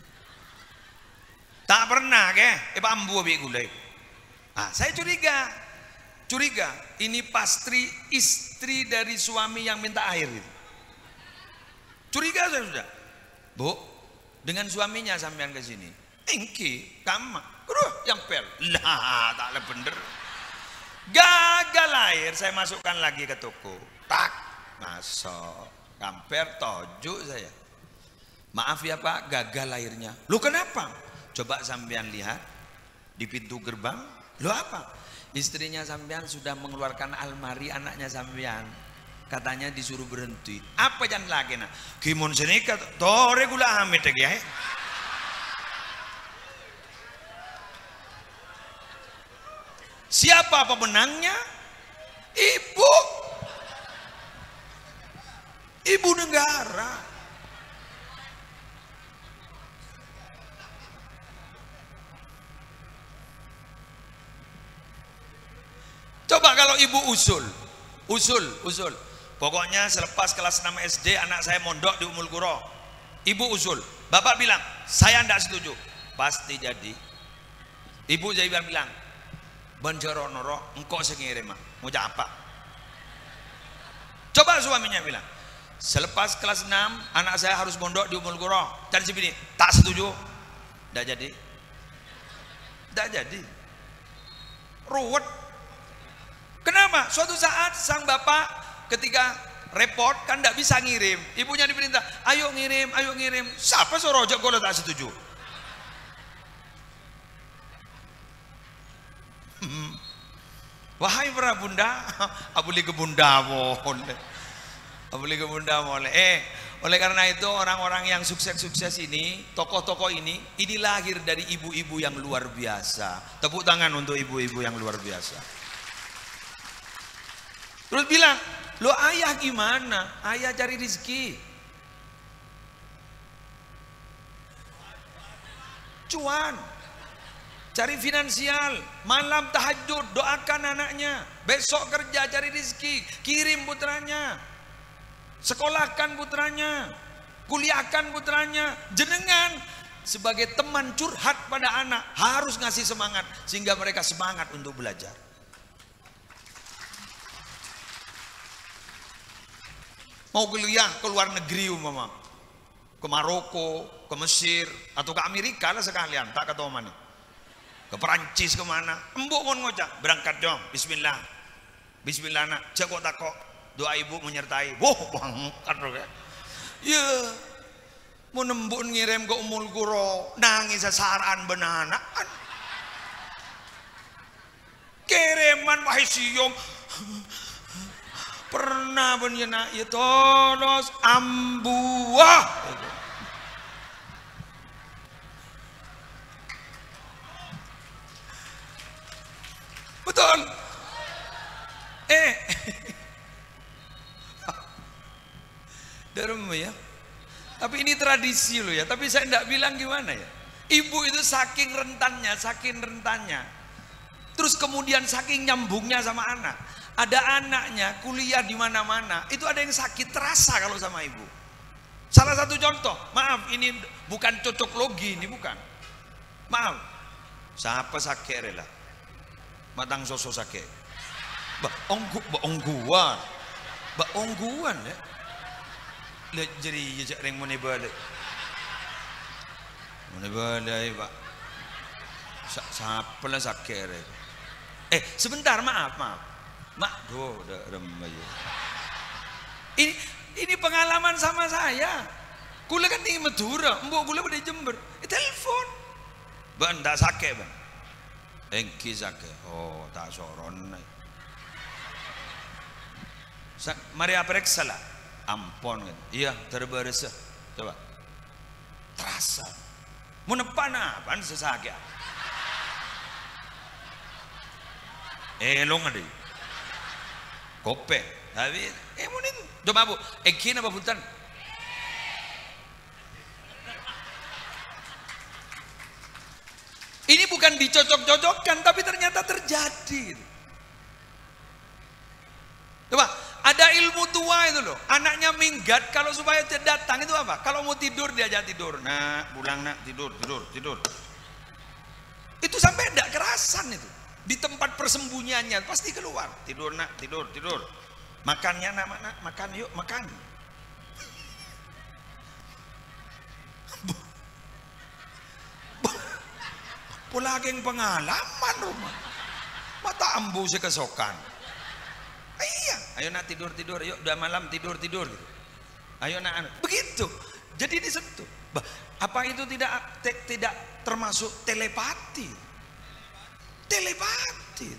Tak pernah ke? Bambu abi gula. Saya curiga ini pasti istri dari suami yang minta air itu. Curiga saya sudah. Bu, dengan suaminya sampean ke sini. Engki, kamu, yang pel. Lah, tak bener. Gagal air, saya masukkan lagi ke toko. Tak, masuk. Kamper tojuk saya. Maaf ya Pak, gagal airnya. Lu kenapa? Coba sampean lihat. Di pintu gerbang, lo apa? Istrinya sampean sudah mengeluarkan almari anaknya sampean. Katanya disuruh berhenti. Apa jangan lagi nak? Kimun senika to regula amit ya. Siapa pemenangnya? Ibu. Ibu negara. Coba kalau ibu usul. Pokoknya selepas kelas 6 SD anak saya mondok di Ummul Qura. Ibu usul. Bapak bilang, saya tidak setuju. Pasti jadi. Ibu jadi bilang, Banjaro noro, engkau sengirim mau apa? Coba suaminya bilang, selepas kelas 6 anak saya harus mondok di Ummul Qura. Dan sini tak setuju. Tidak jadi. Tidak jadi. Ruwet. Kenapa? Suatu saat sang bapak ketika repot kan tidak bisa ngirim. Ibunya diperintah, ayo ngirim, ayo ngirim. Siapa suruh ojek kalau tak setuju? Wahai para bunda, abuli ke bunda boleh. Abuli ke bunda boleh. Oleh karena itu orang-orang yang sukses-sukses ini, tokoh-tokoh ini lahir dari ibu-ibu yang luar biasa. Tepuk tangan untuk ibu-ibu yang luar biasa. Terus bilang, lo ayah gimana? Ayah cari rezeki, cuan, cari finansial, malam tahajud, doakan anaknya, besok kerja cari rezeki, kirim putranya, sekolahkan putranya, kuliahkan putranya. Jenengan sebagai teman curhat pada anak harus ngasih semangat sehingga mereka semangat untuk belajar. Mau kuliah ke luar negeri umpama, ke Maroko, ke Mesir, atau ke Amerika lah sekalian, tak ketahu mana, ke Perancis kemana, embuk mon ngocak, berangkat dong, Bismillah, Bismillah nak, jago takok, doa ibu menyertai, bangkat ya, mau nembuk ngirim ke Ummul Qura, nangis sasaran benanak, kiriman wahai siom. Pernah benyena ya tolos ambuah. Betul. Darum ya. Tapi ini tradisi loh ya. Tapi saya tidak bilang gimana ya. Ibu itu saking rentannya. Terus kemudian saking nyambungnya sama anak. Ada anaknya kuliah di mana-mana, itu ada yang sakit terasa kalau sama ibu. Salah satu contoh, maaf ini bukan cocok logi, ini bukan. Maaf, siapa sakit rela? Matang soso sakit. Ongguan ya. Lihat jadi jejak ring mana balik. Mana balik pak? Siapa lah sakit rela? Sebentar, maaf. Mak, ini pengalaman sama saya. Kula kan di Madura, mbok kula di Jember. Telepon. Ban tak sakit, Bang. Engki sakit. Oh, tak soron. Mari periksa lah. Ampun kan. Iya, terberesa. Coba. Terasa. Mau nepan apa sesakit. Long ada. Kope, tapi munin, coba bu, kina apa punten? Ini bukan dicocok-cocokkan, tapi ternyata terjadi. Coba, ada ilmu tua itu loh, anaknya minggat kalau supaya datang itu apa? Kalau mau tidur diajak tidur, nah pulang nak tidur. Itu sampai tidak kerasan itu. Di tempat persembunyiannya pasti keluar, tidur nak, tidur. Makannya nak, makan yuk, makan. Pula geng pengalaman rumah. Mata ambu kesokan. Iya, ayo nak tidur, yuk udah malam tidur. Ayo nak, begitu. Jadi disentuh. Apa itu tidak termasuk telepati? Telepati.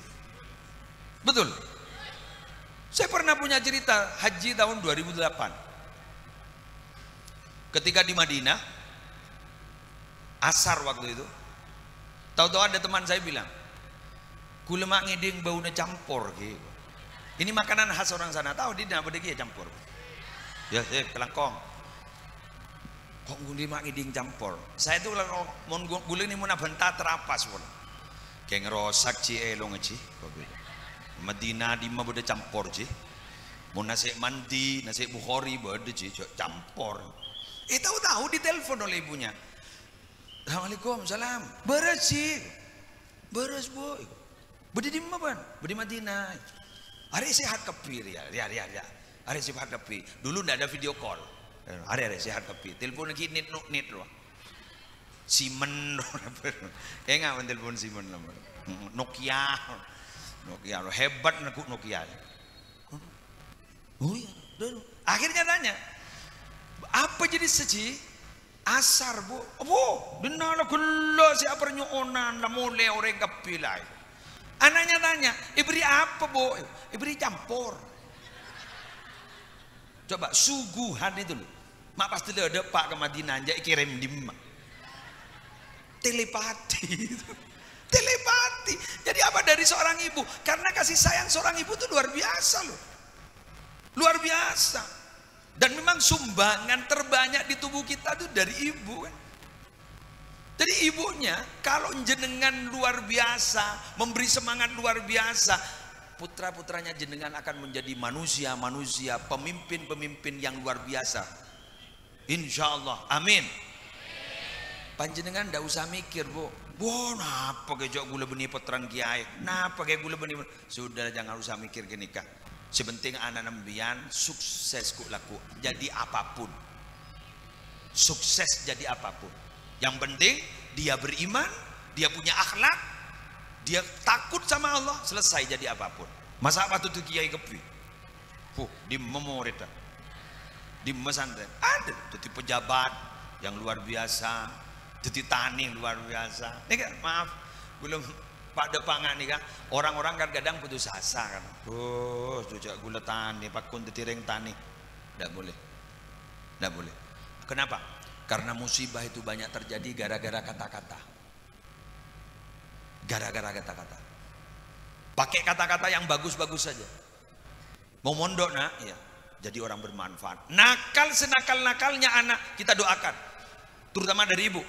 Betul. Saya pernah punya cerita haji tahun 2008. Ketika di Madinah, asar waktu itu, tahu-tahu ada teman saya bilang, "Kulemak ngiding baunya campur." Gitu. Ini makanan khas orang sana. Tahu di apa dia campur? Ya, kelangkong. Kok kulemak ngiding campur? Saya tuh kalau mau gulung ini mau bentar terapas pun. Kayak ngerosak ci elong ci. Madinah di mah beda campur ci. Mau nasi mandi, nasi bukhari beda ci campur. Tahu-tahu ditelepon oleh ibunya. Assalamualaikum, salam. Beres sih. Beres boy. Beda di mana? Beda di Madinah. Hari sehat kepi ya. Hari sehat kepi. Dulu ndak ada video call. Hari sehat kepi. Telepon lagi nit loh. Simen. Kayak nggak telepon Simen lah. Nokia lo hebat Nokia. Oh iya. Akhirnya tanya, apa jadi seci? Asar bu, dengar gula siapa nyonan lah mulai orang kepilai. Anaknya tanya, ibri apa bu? Ibri campur. Coba suguhan itu loh. Mak pasti ada pak ke Madinah aja kirim di mak. Telepati. Telepati. Jadi apa dari seorang ibu? Karena kasih sayang seorang ibu itu luar biasa loh. Luar biasa. Dan memang sumbangan terbanyak di tubuh kita itu dari ibu kan. Jadi ibunya kalau jenengan luar biasa, memberi semangat luar biasa, putra-putranya jenengan akan menjadi manusia-manusia, pemimpin-pemimpin yang luar biasa. Insya Allah, amin. Panjenengan ndak usah mikir bu, napa kayak gula benih peterang kiai, napa kayak gula benih, sudah jangan usah mikir gini kak. Sebenting anak nembian sukses ku laku, jadi apapun, sukses jadi apapun. Yang penting dia beriman, dia punya akhlak, dia takut sama Allah, selesai jadi apapun. Masa apa tuh kiai kepi? Di memorita, di pesantren ada, jadi pejabat yang luar biasa, jadi tani luar biasa. Ini kan, maaf, belum Pak Depangan nih kan, orang-orang kan kadang putus asa kan. Sejak gula tani, pakun tiring tani, tidak boleh, tidak boleh. Kenapa? Karena musibah itu banyak terjadi gara-gara kata-kata. Gara-gara kata-kata. Pakai kata-kata yang bagus-bagus saja. Mau mondok nak, ya, jadi orang bermanfaat. Nakal senakal-nakalnya anak kita doakan, terutama dari ibu.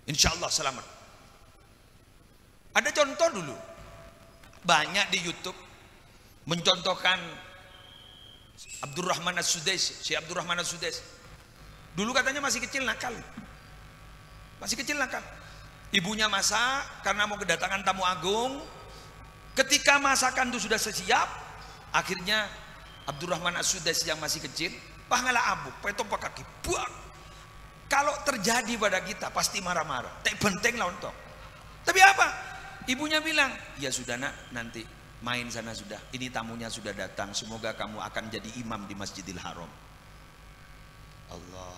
Insya Allah selamat. Ada contoh dulu, banyak di YouTube mencontohkan Abdurrahman As-Sudais, si Abdurrahman As-Sudais. Dulu katanya masih kecil nakal, masih kecil nakal. Ibunya masak karena mau kedatangan tamu agung. Ketika masakan itu sudah siap, akhirnya Abdurrahman As-Sudais yang masih kecil, pangala abu, petop kaki, buang. Kalau terjadi pada kita pasti marah-marah, tak benteng lah untuk. Tapi apa? Ibunya bilang, ya sudah nak, nanti main sana sudah. Ini tamunya sudah datang. Semoga kamu akan jadi imam di Masjidil Haram. Allah.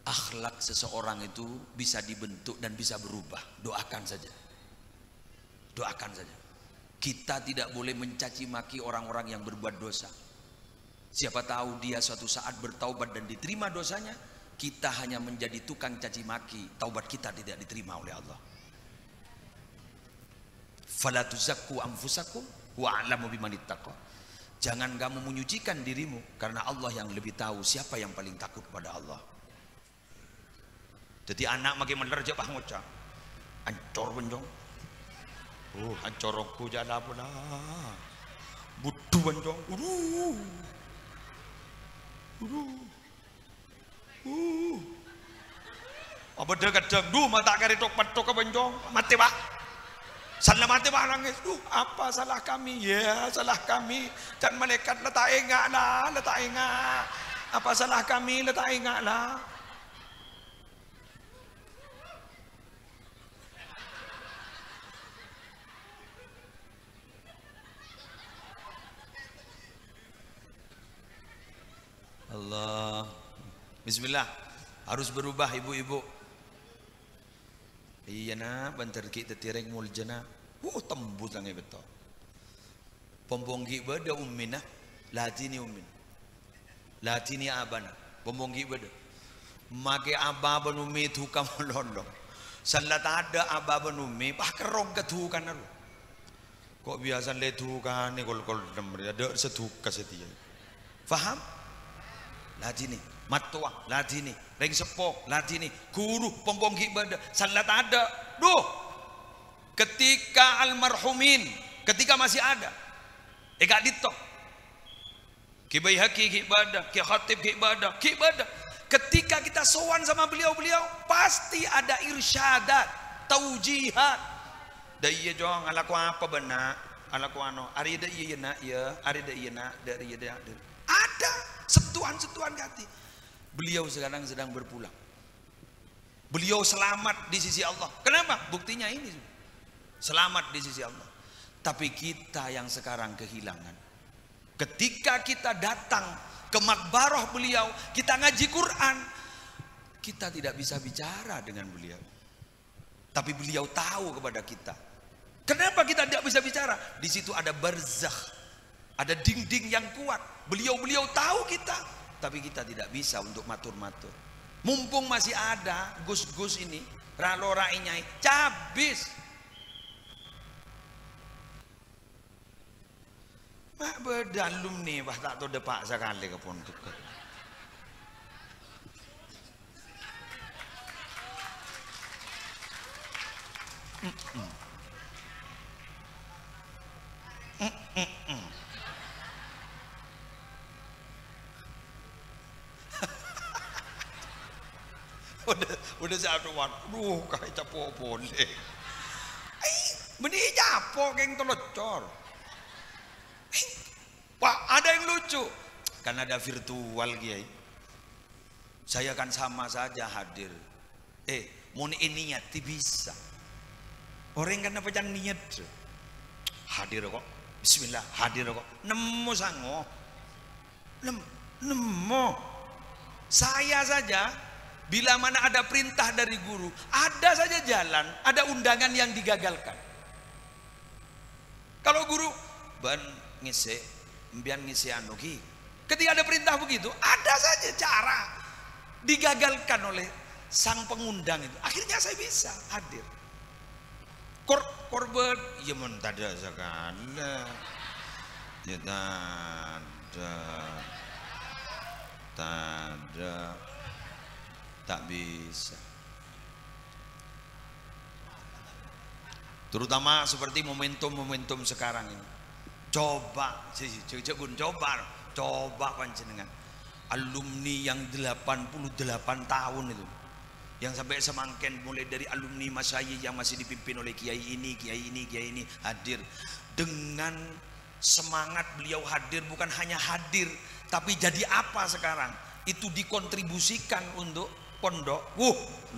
Akhlak seseorang itu bisa dibentuk dan bisa berubah. Doakan saja. Doakan saja. Kita tidak boleh mencaci maki orang-orang yang berbuat dosa. Siapa tahu dia suatu saat bertaubat dan diterima dosanya, kita hanya menjadi tukang caci maki, taubat kita tidak diterima oleh Allah. Fala tuzakku anfusakum wa a'lamu bimanittaqa. Jangan kamu menyucikan dirimu, karena Allah yang lebih tahu siapa yang paling takut pada Allah. Jadi anak makin menerjak pak ngocak, ancor benjong. Ancor aku jala pula, budu benjong. Apa dia kadang, mata kari tok patok ke benjong, mati pak. Salah mati pak nangis, apa salah kami? Ya salah kami. Dan malaikat letak ingat lah, letak ingat. Apa salah kami? Letak ingat lah. Allah. Bismillah. Harus berubah ibu-ibu. Iya nak, bantar kita tireng muljana. Tembus langit betul. Pembonggi beda ummina, latini ummin. Latini abana, pembonggi beda. Make ababan ummi tu kamu lolong. Salat ada ababan ummi, kerong ketukan naru. Kok biasa letukan ni kol demri ada setuka setia. Faham? Latini, matua, latini, reng sepok, latini, guru pembonggi beda. Salat ada. Duh. Ketika almarhumin, ketika masih ada. Gak ditok. Ki Baihaqi ki ibadah, ki Khatib ki ibadah, ki ibadah. Ketika kita sowan sama beliau-beliau, pasti ada irsyadat, taujihat. Da iya jong alaku apa benak, alaku ano, ari da iya nak ya, ari da iya nak, dari iya da. Ada setuan-setuan hati. Beliau sekarang sedang berpulang. Beliau selamat di sisi Allah. Kenapa? Buktinya ini. Selamat di sisi Allah. Tapi kita yang sekarang kehilangan. Ketika kita datang ke makbarah beliau, kita ngaji Quran, kita tidak bisa bicara dengan beliau. Tapi beliau tahu kepada kita. Kenapa kita tidak bisa bicara? Di situ ada barzakh, ada dinding yang kuat. Beliau tahu kita, tapi kita tidak bisa untuk matur-matur. Mumpung masih ada gus-gus ini, ralo rainyai, cabis. Mak berdalum nih, bah tak tahu depak sekali ke pondok. Udah satu waktu, kayak capok boleh. Benih capok geng telocor. Pak, ada yang lucu. Kan ada virtual Kiai. Saya kan sama saja hadir. Mau niat bisa. Orang kan apa jangan niat. Hadir kok. Bismillah, hadir kok. Nemu sango. Nemu. Saya saja bila mana ada perintah dari guru, ada saja jalan, ada undangan yang digagalkan. Kalau guru ban ngisi, mbian ngisi anu ki. Ketika ada perintah begitu, ada saja cara digagalkan oleh sang pengundang itu. Akhirnya saya bisa hadir. Korban, ya mun tada sakala. Ya tada. Tak bisa. Terutama seperti momentum-momentum sekarang ini. Coba panjenengan alumni yang 88 tahun itu, yang sampai semangken mulai dari alumni masyayikh yang masih dipimpin oleh kiai ini hadir dengan semangat. Beliau hadir bukan hanya hadir, tapi jadi apa sekarang itu dikontribusikan untuk pondok.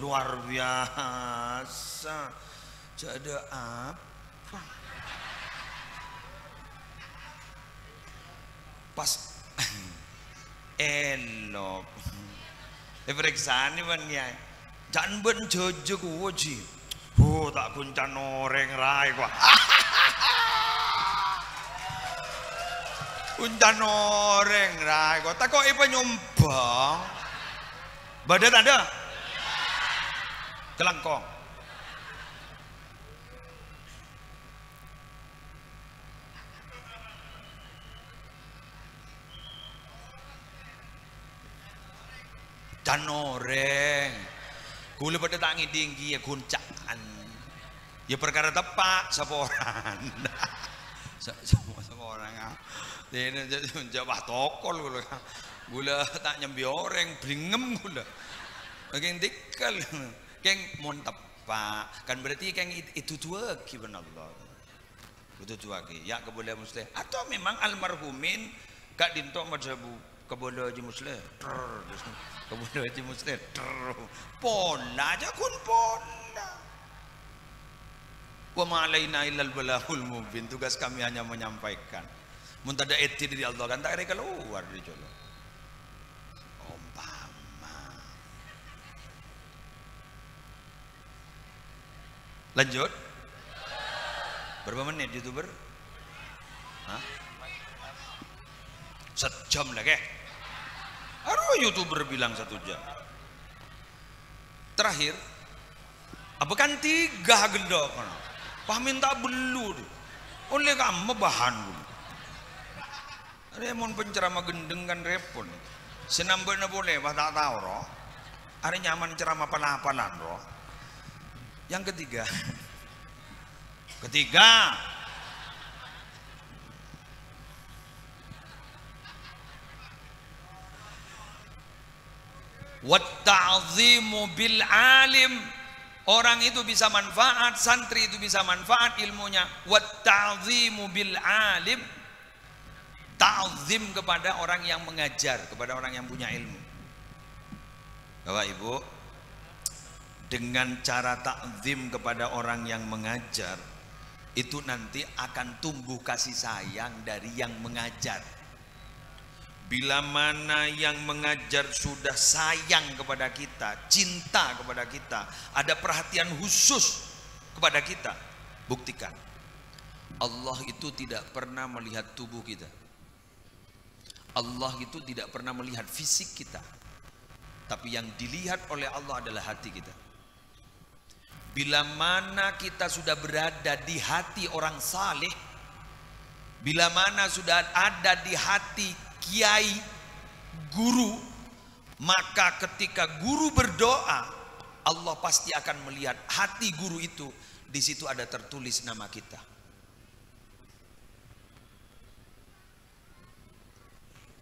Luar biasa. Jadi apa? Pas elok periksaan ban kiai jan ben jojo kuwi tak kuncan oreng rai gua kuncan oreng rai gua tak kok penyumbang badan ada kelangkong. Dan oreng gula pada tangi tinggi ya guncangan ya perkara tepak saporan semua orang ini jawab tokol gula tak nyambi oreng blingem gula keng tikal keng mon tepak kan berarti keng itu tua kibanallah itu tua ki ya keboleh muslim atau memang almarhumin gak dintok madhabu keboleh aja muslim kemudian Haji Muslim pola aja kun pola wa ma alaina illal balahul mubin, tugas kami hanya menyampaikan. Mun tada eti dari Allah kan tak ada keluar dari jolo umpama Lanjut. Berapa menit YouTuber? Hah? Sejam lagi. Aduh, YouTuber bilang 1 jam. Terakhir, apa kan 3 gendok kan? Paminta belu. Oleh kamu bahan. Remon penceramah gendeng kan repon. Senambahnya boleh, bah tak tahu roh. Ada nyaman ceramah pala-palan roh. Yang ketiga, wat ta'zimu bil alim. Orang itu bisa manfaat, santri itu bisa manfaat ilmunya. Wat ta'zimu bil alim. Ta'zim kepada orang yang mengajar, kepada orang yang punya ilmu. Bapak Ibu, dengan cara ta'zim kepada orang yang mengajar, itu nanti akan tumbuh kasih sayang dari yang mengajar. Bila mana yang mengajar sudah sayang kepada kita, cinta kepada kita, ada perhatian khusus kepada kita, buktikan Allah itu tidak pernah melihat tubuh kita. Allah itu tidak pernah melihat fisik kita, tapi yang dilihat oleh Allah adalah hati kita. Bila mana kita sudah berada di hati orang saleh, bila mana sudah ada di hati kiai, guru, maka ketika guru berdoa, Allah pasti akan melihat hati guru itu. Di situ ada tertulis nama kita.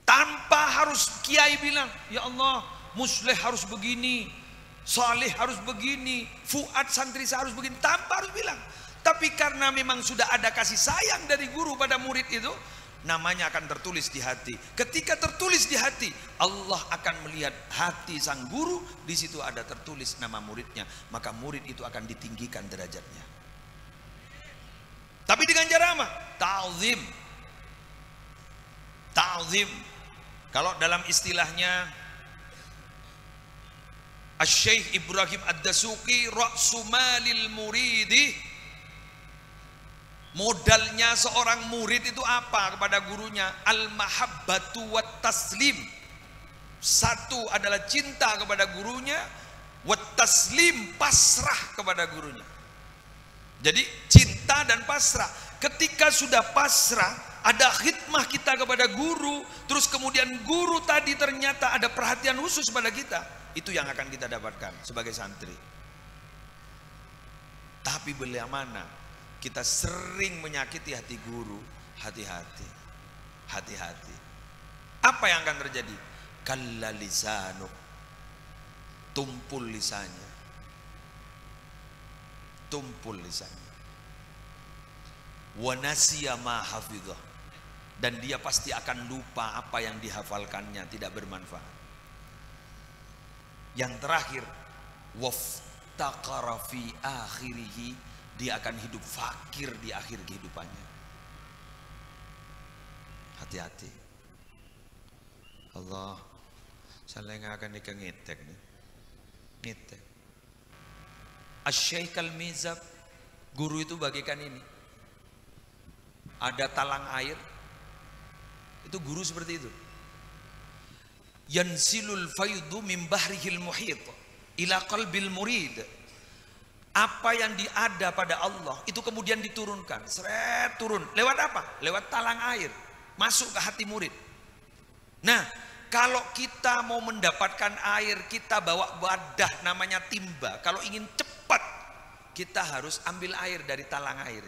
Tanpa harus kiai bilang, ya Allah, Musleh harus begini, Saleh harus begini, Fuad santri harus begini, tanpa harus bilang. Tapi karena memang sudah ada kasih sayang dari guru pada murid itu, namanya akan tertulis di hati. Ketika tertulis di hati, Allah akan melihat hati sang guru. Di situ ada tertulis nama muridnya, maka murid itu akan ditinggikan derajatnya. Tapi dengan cara apa? Ta'zim. Ta'zim. Kalau dalam istilahnya Asy-Syaikh Ibrahim Ad-Dasuqi, ra'su malil muridi, modalnya seorang murid itu apa kepada gurunya? Al-mahabbatu wat taslim. Satu adalah cinta kepada gurunya, wat taslim, pasrah kepada gurunya. Jadi cinta dan pasrah. Ketika sudah pasrah, ada khidmah kita kepada guru, terus kemudian guru tadi ternyata ada perhatian khusus pada kita, itu yang akan kita dapatkan sebagai santri. Tapi bila mana kita sering menyakiti hati guru, hati-hati, hati-hati. Apa yang akan terjadi? Kalla lisanu, tumpul lisannya, tumpul lisannya. Wa nasiya ma hafidhah, dan dia pasti akan lupa apa yang dihafalkannya, tidak bermanfaat. Yang terakhir, waftaqara fi akhirih, dia akan hidup fakir di akhir kehidupannya. Hati-hati. Allah, saya nggak akan nikah ngetek nih, ngetek. Asy-Syaikh Al-Mizab, guru itu bagaikan ini. Ada talang air, itu guru seperti itu. Yansilul faydu min bahrihil muhit ila qalbil murid. Apa yang diada pada Allah itu kemudian diturunkan, seret turun. Lewat apa? Lewat talang air, masuk ke hati murid. Nah, kalau kita mau mendapatkan air, kita bawa wadah namanya timba. Kalau ingin cepat, kita harus ambil air dari talang air.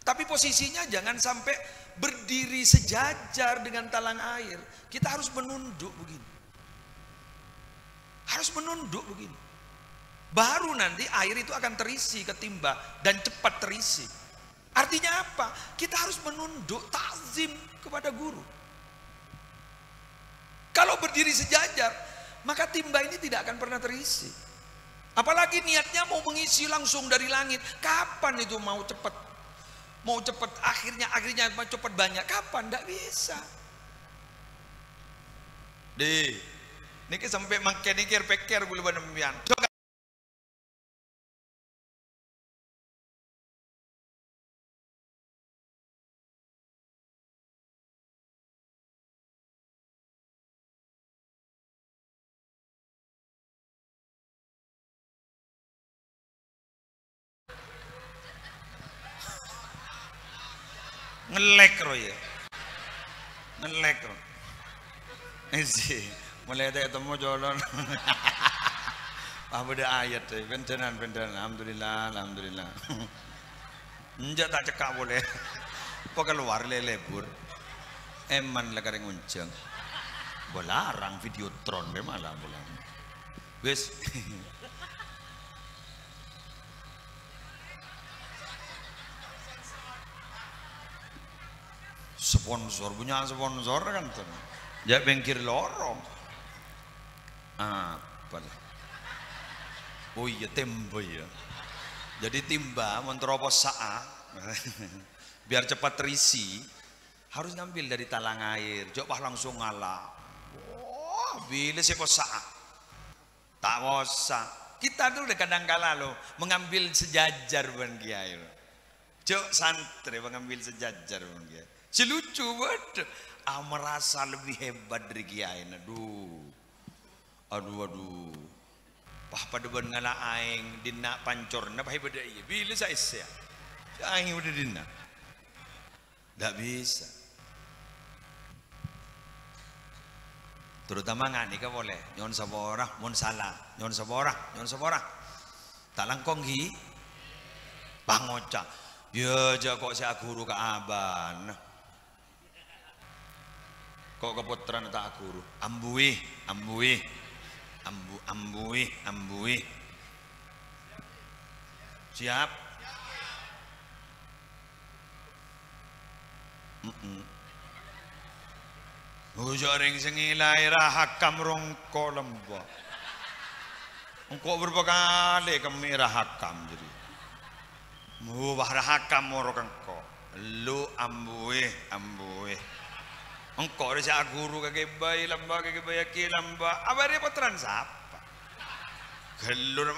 Tapi posisinya jangan sampai berdiri sejajar dengan talang air. Kita harus menunduk begini. Harus menunduk begini. Baru nanti air itu akan terisi ke timba dan cepat terisi. Artinya apa? Kita harus menunduk, ta'zim kepada guru. Kalau berdiri sejajar, maka timba ini tidak akan pernah terisi. Apalagi niatnya mau mengisi langsung dari langit. Kapan itu mau cepat? Mau cepat akhirnya mau cepat banyak, kapan? Tidak bisa. Niki sampai makin pikir gue lupa. ngelek ro ya. Ngelek ro. Isi mulai tak ketemu jolon. Ah beda ayat deh, bentenan. Alhamdulillah. Enjak tak cekak boleh. Pok keluar lebur. Eman lah kareng unceng. Bolarang videotron be malah bolang. Wes. Sponsor punya sponsor kan tuh. Ya bengkir lorong. Apa lah? Oh iya tembo ya. Jadi timba menteropos saa. Biar cepat terisi harus ngambil dari talang air. Coba langsung ngalah. Wah, bila sih kok saa. Tak usah. Kita tuh udah kadang-kala loh mengambil sejajar ban kiai. Cok santri mengambil sejajar ban kiai. Si lucu banget. Merasa lebih hebat dari kiai. Aduh. Pah pada ban ngala aing dina pancor na hebat iya. Bila saya sia. Aing udah dina. Tidak bisa. Terutama ngani ka boleh. Nyon saborah, mon salah. Nyon saborah. Tak langkong hi. Pangoca. Ya aja kok saya guru ke aban. Kok keputran tak guru. Ambuih. Siap. Jaring sengilai rahakam rongko lembah. Engkau berapa kali kami rahakam jadi. Mubah rahakam morok engkau. Lu ambuih. Engkau ada siapa guru kagak bayi lembah Apa dia potran siapa? Gelur.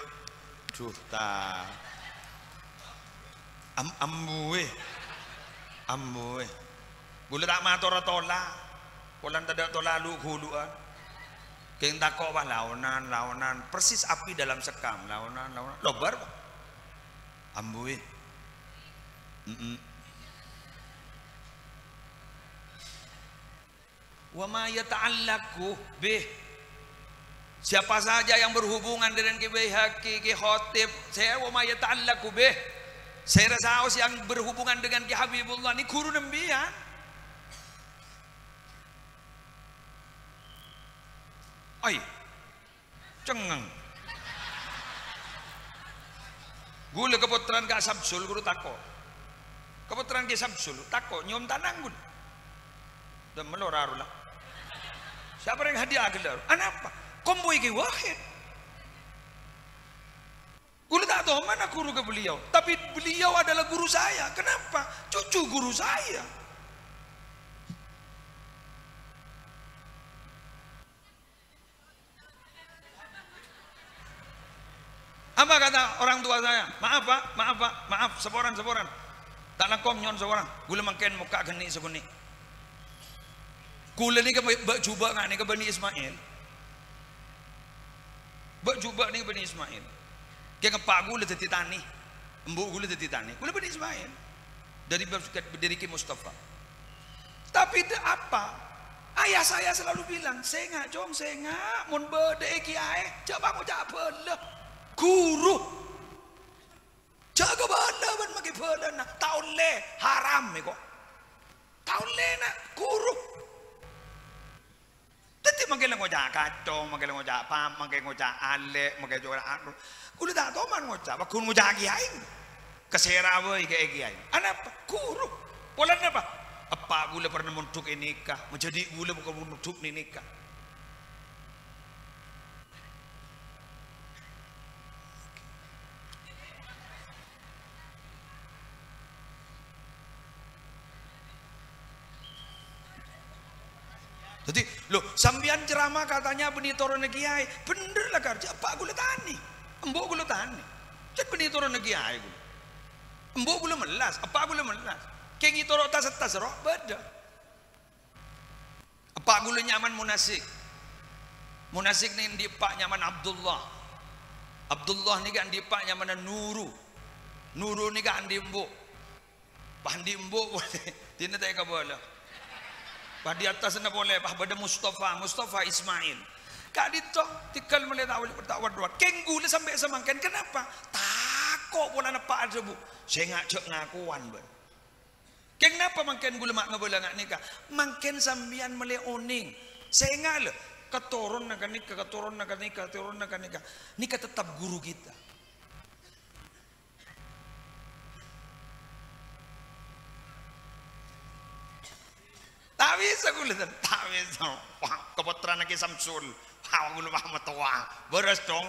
Duhta. Ambuih. Gula tak mator tola. Polan tidak tola lu huluan. Keng takok bah lawanan. Persis api dalam sekam. Lawanan. Lobar. Ambuih. Wa ma yata'allaqu bih. Siapa saja yang berhubungan dengan Ki Baihaqi, Ki Khatib, saya wa ma yata'allaqu bih. Saya rasa yang berhubungan dengan Ki Habibullah ini guru nembian. Oi. Cengeng. Gula keputran Kak Sabsul guru tako. Keputran Ki Sabsul tako nyom tanang gula. Dan melorarulah. Siapa yang hadiah gelar? Apa? Komboi Ki Wahid. Gula tak tahu mana guru ke beliau. Tapi beliau adalah guru saya. Kenapa? Cucu guru saya. Apa kata orang tua saya? Maaf pak, maaf, seporan. Tak langkong nyon seorang. Gula makin muka geni seguni. Gula ni ke bak jubak ngak ni ke Bani Ismail. Bak jubak ni ke Bani Ismail. Kaya ngepak gula jadi tani. Embuk gula jadi tani. Gula Bani Ismail. Dari Ki Mustafa. Tapi itu apa? Ayah saya selalu bilang, saya ngak, mun berde kiai, coba aku cak bela. Guru. Jaga bela ban maki bela nak. Tahu le haram ni kok. Tahu le nak guru. Tadi makin ngocak kacau, makin ngocak pam, makin ngocak alek, makin ngocak anu. Gula tak tahu man ngocak, bakun ngocak kiai. Kesera boy kiai. Anak guru. Polan apa? Apa gula pernah mentuk nikah, menjadi gula bukan mentuk nikah. Jadi, loh, sambian ceramah katanya penitoran kiai, bener lah kerja Pak gula tani, embok gula tani, cek penitoran kiai gula, embok gula melas, apa gula melas, kayak ngitoro tas roh beda, apa gula nyaman munasik nih di Pak nyaman Abdullah nih kan di Pak nyaman Nuru nih kan di embok, Pandi embuk boleh, tina tak boleh. Pah di atas na boleh, pah pada Mustafa Ismail. Kak dito, tikal melihat awal bertawad. Keng gula sampai semangken, kenapa? Takok pula napa ada bu. Saya ngajak ngakuan ber. Keng napa mangken gula mak ngabola ngak nikah? Mangken sambian melihat oning. Saya ngale, keturun nak nikah. Nikah tetap guru kita. Tak bisa gula tak bisa. Keputra nak Samsul, gula Muhammad tua, beres dong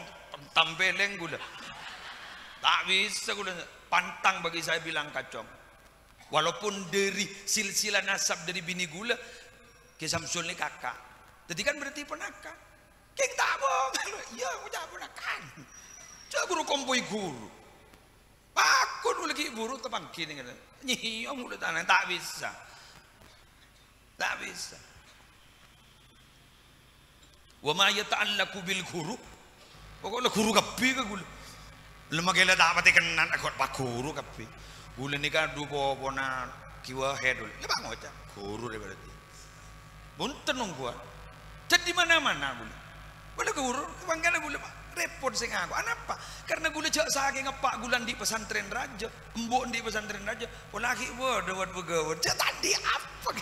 tampeleng gula. Tak bisa gula pantang bagi saya bilang kacong. Walaupun dari silsilah nasab dari bini gula, ke Samsul ni kakak. Jadi kan berarti ponakan. Keng tak boleh, ya udah ponakan. Cak guru kompoi guru. Pakun lagi guru tepang kini kan. Nyi, mula tanah tak bisa. Tak bisa. Wa ma yata'allaqu bil guru. Pokoknya guru kapi ke gula. Lemah kela tak pati kenan akot pak guru kapi. Gula ni kan dupo pona kiwa head. Lebang ngoca guru le berarti. Bunten nunggu. Jadi mana-mana gula. Boleh guru, bangkana gula pak. Repot sing aku. Kenapa? Karena gula jak saking ngepak gulan di pesantren raja, embok di pesantren raja. Laki buat begawat. Jak tadi apa?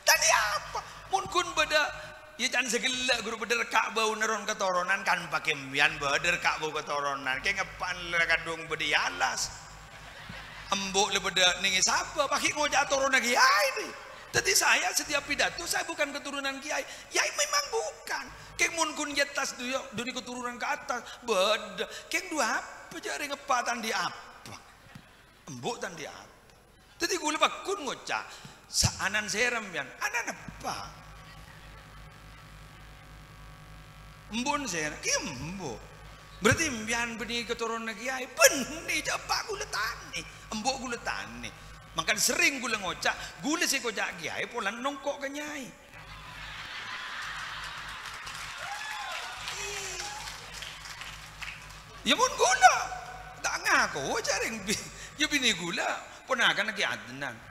Tadi apa? Mungkin beda ya jangan segelak guru beda kak bau neron ketoronan kan pakai mian beda kak bau ketoronan kayak ngepan kadung beda alas embok le beda ningi siapa pakai ngojak toronan kiai nih. Jadi saya setiap pidato saya bukan keturunan kiai. Kiai memang bukan. Kayak mungkin di atas dari keturunan ke atas beda. Kayak dua apa jari ngepatan di apa? Embok dan di apa? Jadi gue lepas kun ngocak. Saanan serem yan, anan apa? Embun serem, embo. Berarti mbian benih keturunan kiai, benih cepat gula tani, embok gula tani. Makan sering gula ngocak, gula si kocak kiai, pola nongkok ke nyai. Ya pun gula, tak ngaku, jaring, ya bini gula, ponakan lagi Adnan.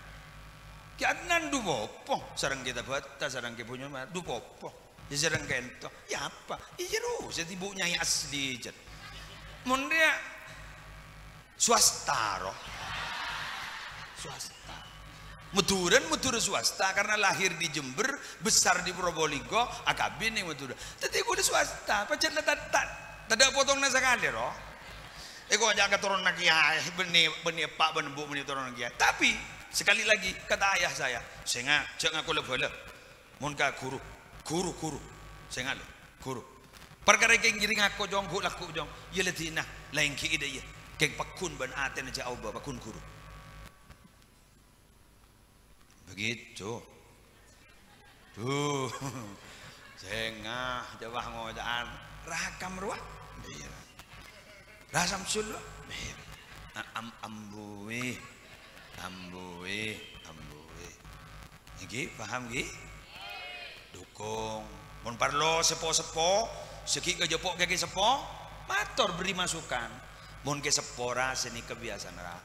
Ki Adnan du popo, sarang kita bata, sarang kita punya mah du popo. Ya sarang kento, ya apa? Iya lu, setibu nyai asli jet. Mundia swasta roh, swasta. Muturan swasta karena lahir di Jember, besar di Probolinggo, akabin nih muturan. Tapi gue di swasta, pacar tak ada potong nasa kali roh. Ego aja keturunan kiai, benih pak benembu benih turun kiai. Tapi sekali lagi kata ayah saya ngajak aku lebih munka guru, saya ngale guru. Perkara keng giring aku jong gu laku jong, ya ledina lain ki ide ya, keng pakun ban aten aja auba pakun guru. Begitu. Tuh, saya ngah jawah ngojaan rakam ruak, rasam sulu, ambuwi. Iki paham gi? Dukung. Mun parlo sepo-sepo, seki kejepok kaki sepo, mator beri masukan. Mun ke sepora seni kebiasaan ra.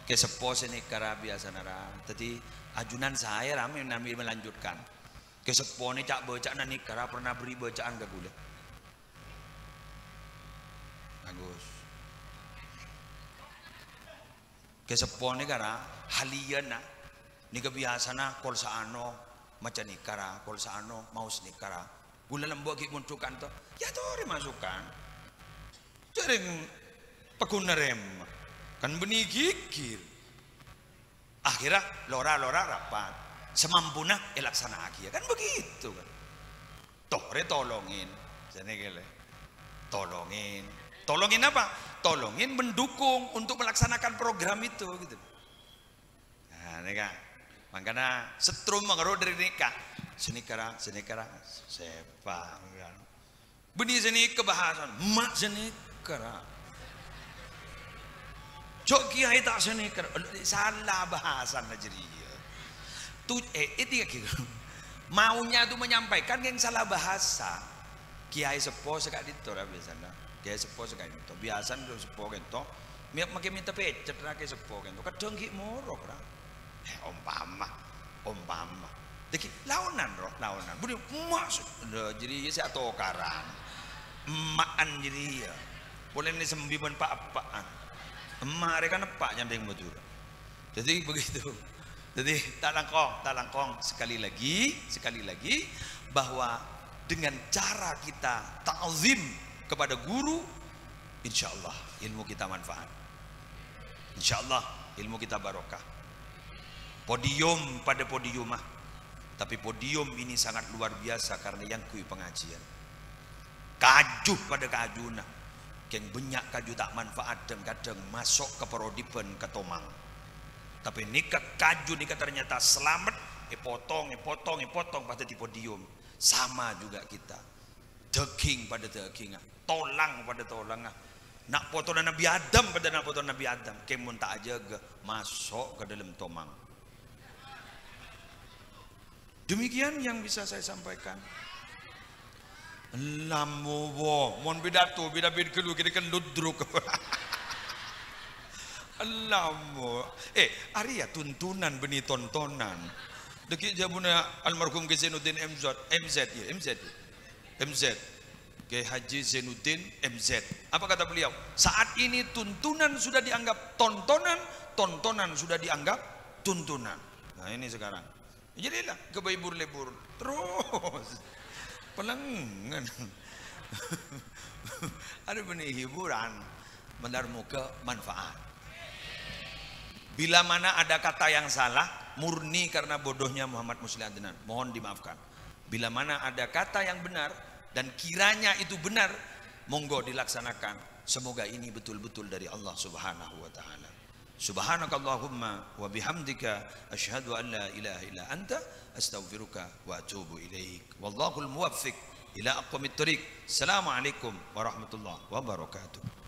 Ke sepo seni kara biasa ra. Tadi ajunan saya rame nami melanjutkan. Ke sepo ni cak bacaan ni kara pernah beri bacaan ke gula. Bagus. Kesepone kara haliyana ni kebiasana kol saano macam ni kara kol saano maus ni kara gula lembok ki muncukan to ya tori masukan jaring pekunarem kan benih gigir akhirnya lora rapat semampuna elaksana aki kan begitu kan tore tolongin jane kele tolongin apa? Tolongin mendukung untuk melaksanakan program itu gitu. Nah, ini kan. Makanya setrum mengeruh dari nikah. Senikara, sepa. Benih seni kebahasan, mak senikara. Cok kiai tak senikara, salah bahasan aja dia. Itu gitu. Maunya tuh menyampaikan yang salah bahasa. kiai sepo sekak dito lah biasanya. Kiai sepo sekak dito. Biasa ndo sepo kento. Makin minta pecet ra ke sepo kento. Kadang ki morok ra. Umpama. Deki launan roh, launan. Budi maksud jadi saya tokaran. Emaan jadi ya. Boleh ni sembilan apa-apaan. Emak mereka nepak nyandeng betul. Jadi begitu. Jadi tak langkong sekali lagi bahwa dengan cara kita ta'zim kepada guru, insyaallah ilmu kita manfaat. Insyaallah ilmu kita barokah. Podium pada podiumah, tapi podium ini sangat luar biasa karena yang kui pengajian. Kajuh pada kajuna, keng banyak kaju tak manfaat dan kadang masuk ke perodipen ke tomang. Tapi nikah kaju nikah ternyata selamat, potong pada di podium. Sama juga kita, daging pada daging, tolang pada tolang. Nak potong Nabi Adam pada nak potong Nabi Adam, kemun tak aja masuk ke dalam tomang. Demikian yang bisa saya sampaikan. Lamu wo, mon beda kelu kita kan ludruk. Alamu, Arya tuntunan benih tontonan. Deki jabuna almarhum Kiai Zainuddin MZ. Kiai Haji Zainuddin MZ. Apa kata beliau? Saat ini tuntunan sudah dianggap tontonan, tontonan sudah dianggap tuntunan. Nah ini sekarang. Jadilah kebaibur-lebur terus. Pelengan. Ada benih hiburan, benar muka manfaat. Bila mana ada kata yang salah, murni karena bodohnya Muhammad Muslim Adnan, mohon dimaafkan. Bila mana ada kata yang benar dan kiranya itu benar, monggo dilaksanakan. Semoga ini betul-betul dari Allah Subhanahu wa taala. Subhanakallahumma wa bihamdika asyhadu an la ilaha illa anta astaghfiruka wa atubu ilaik. Wallahul muwaffiq ila aqwamit thoriq. Assalamualaikum warahmatullahi wabarakatuh.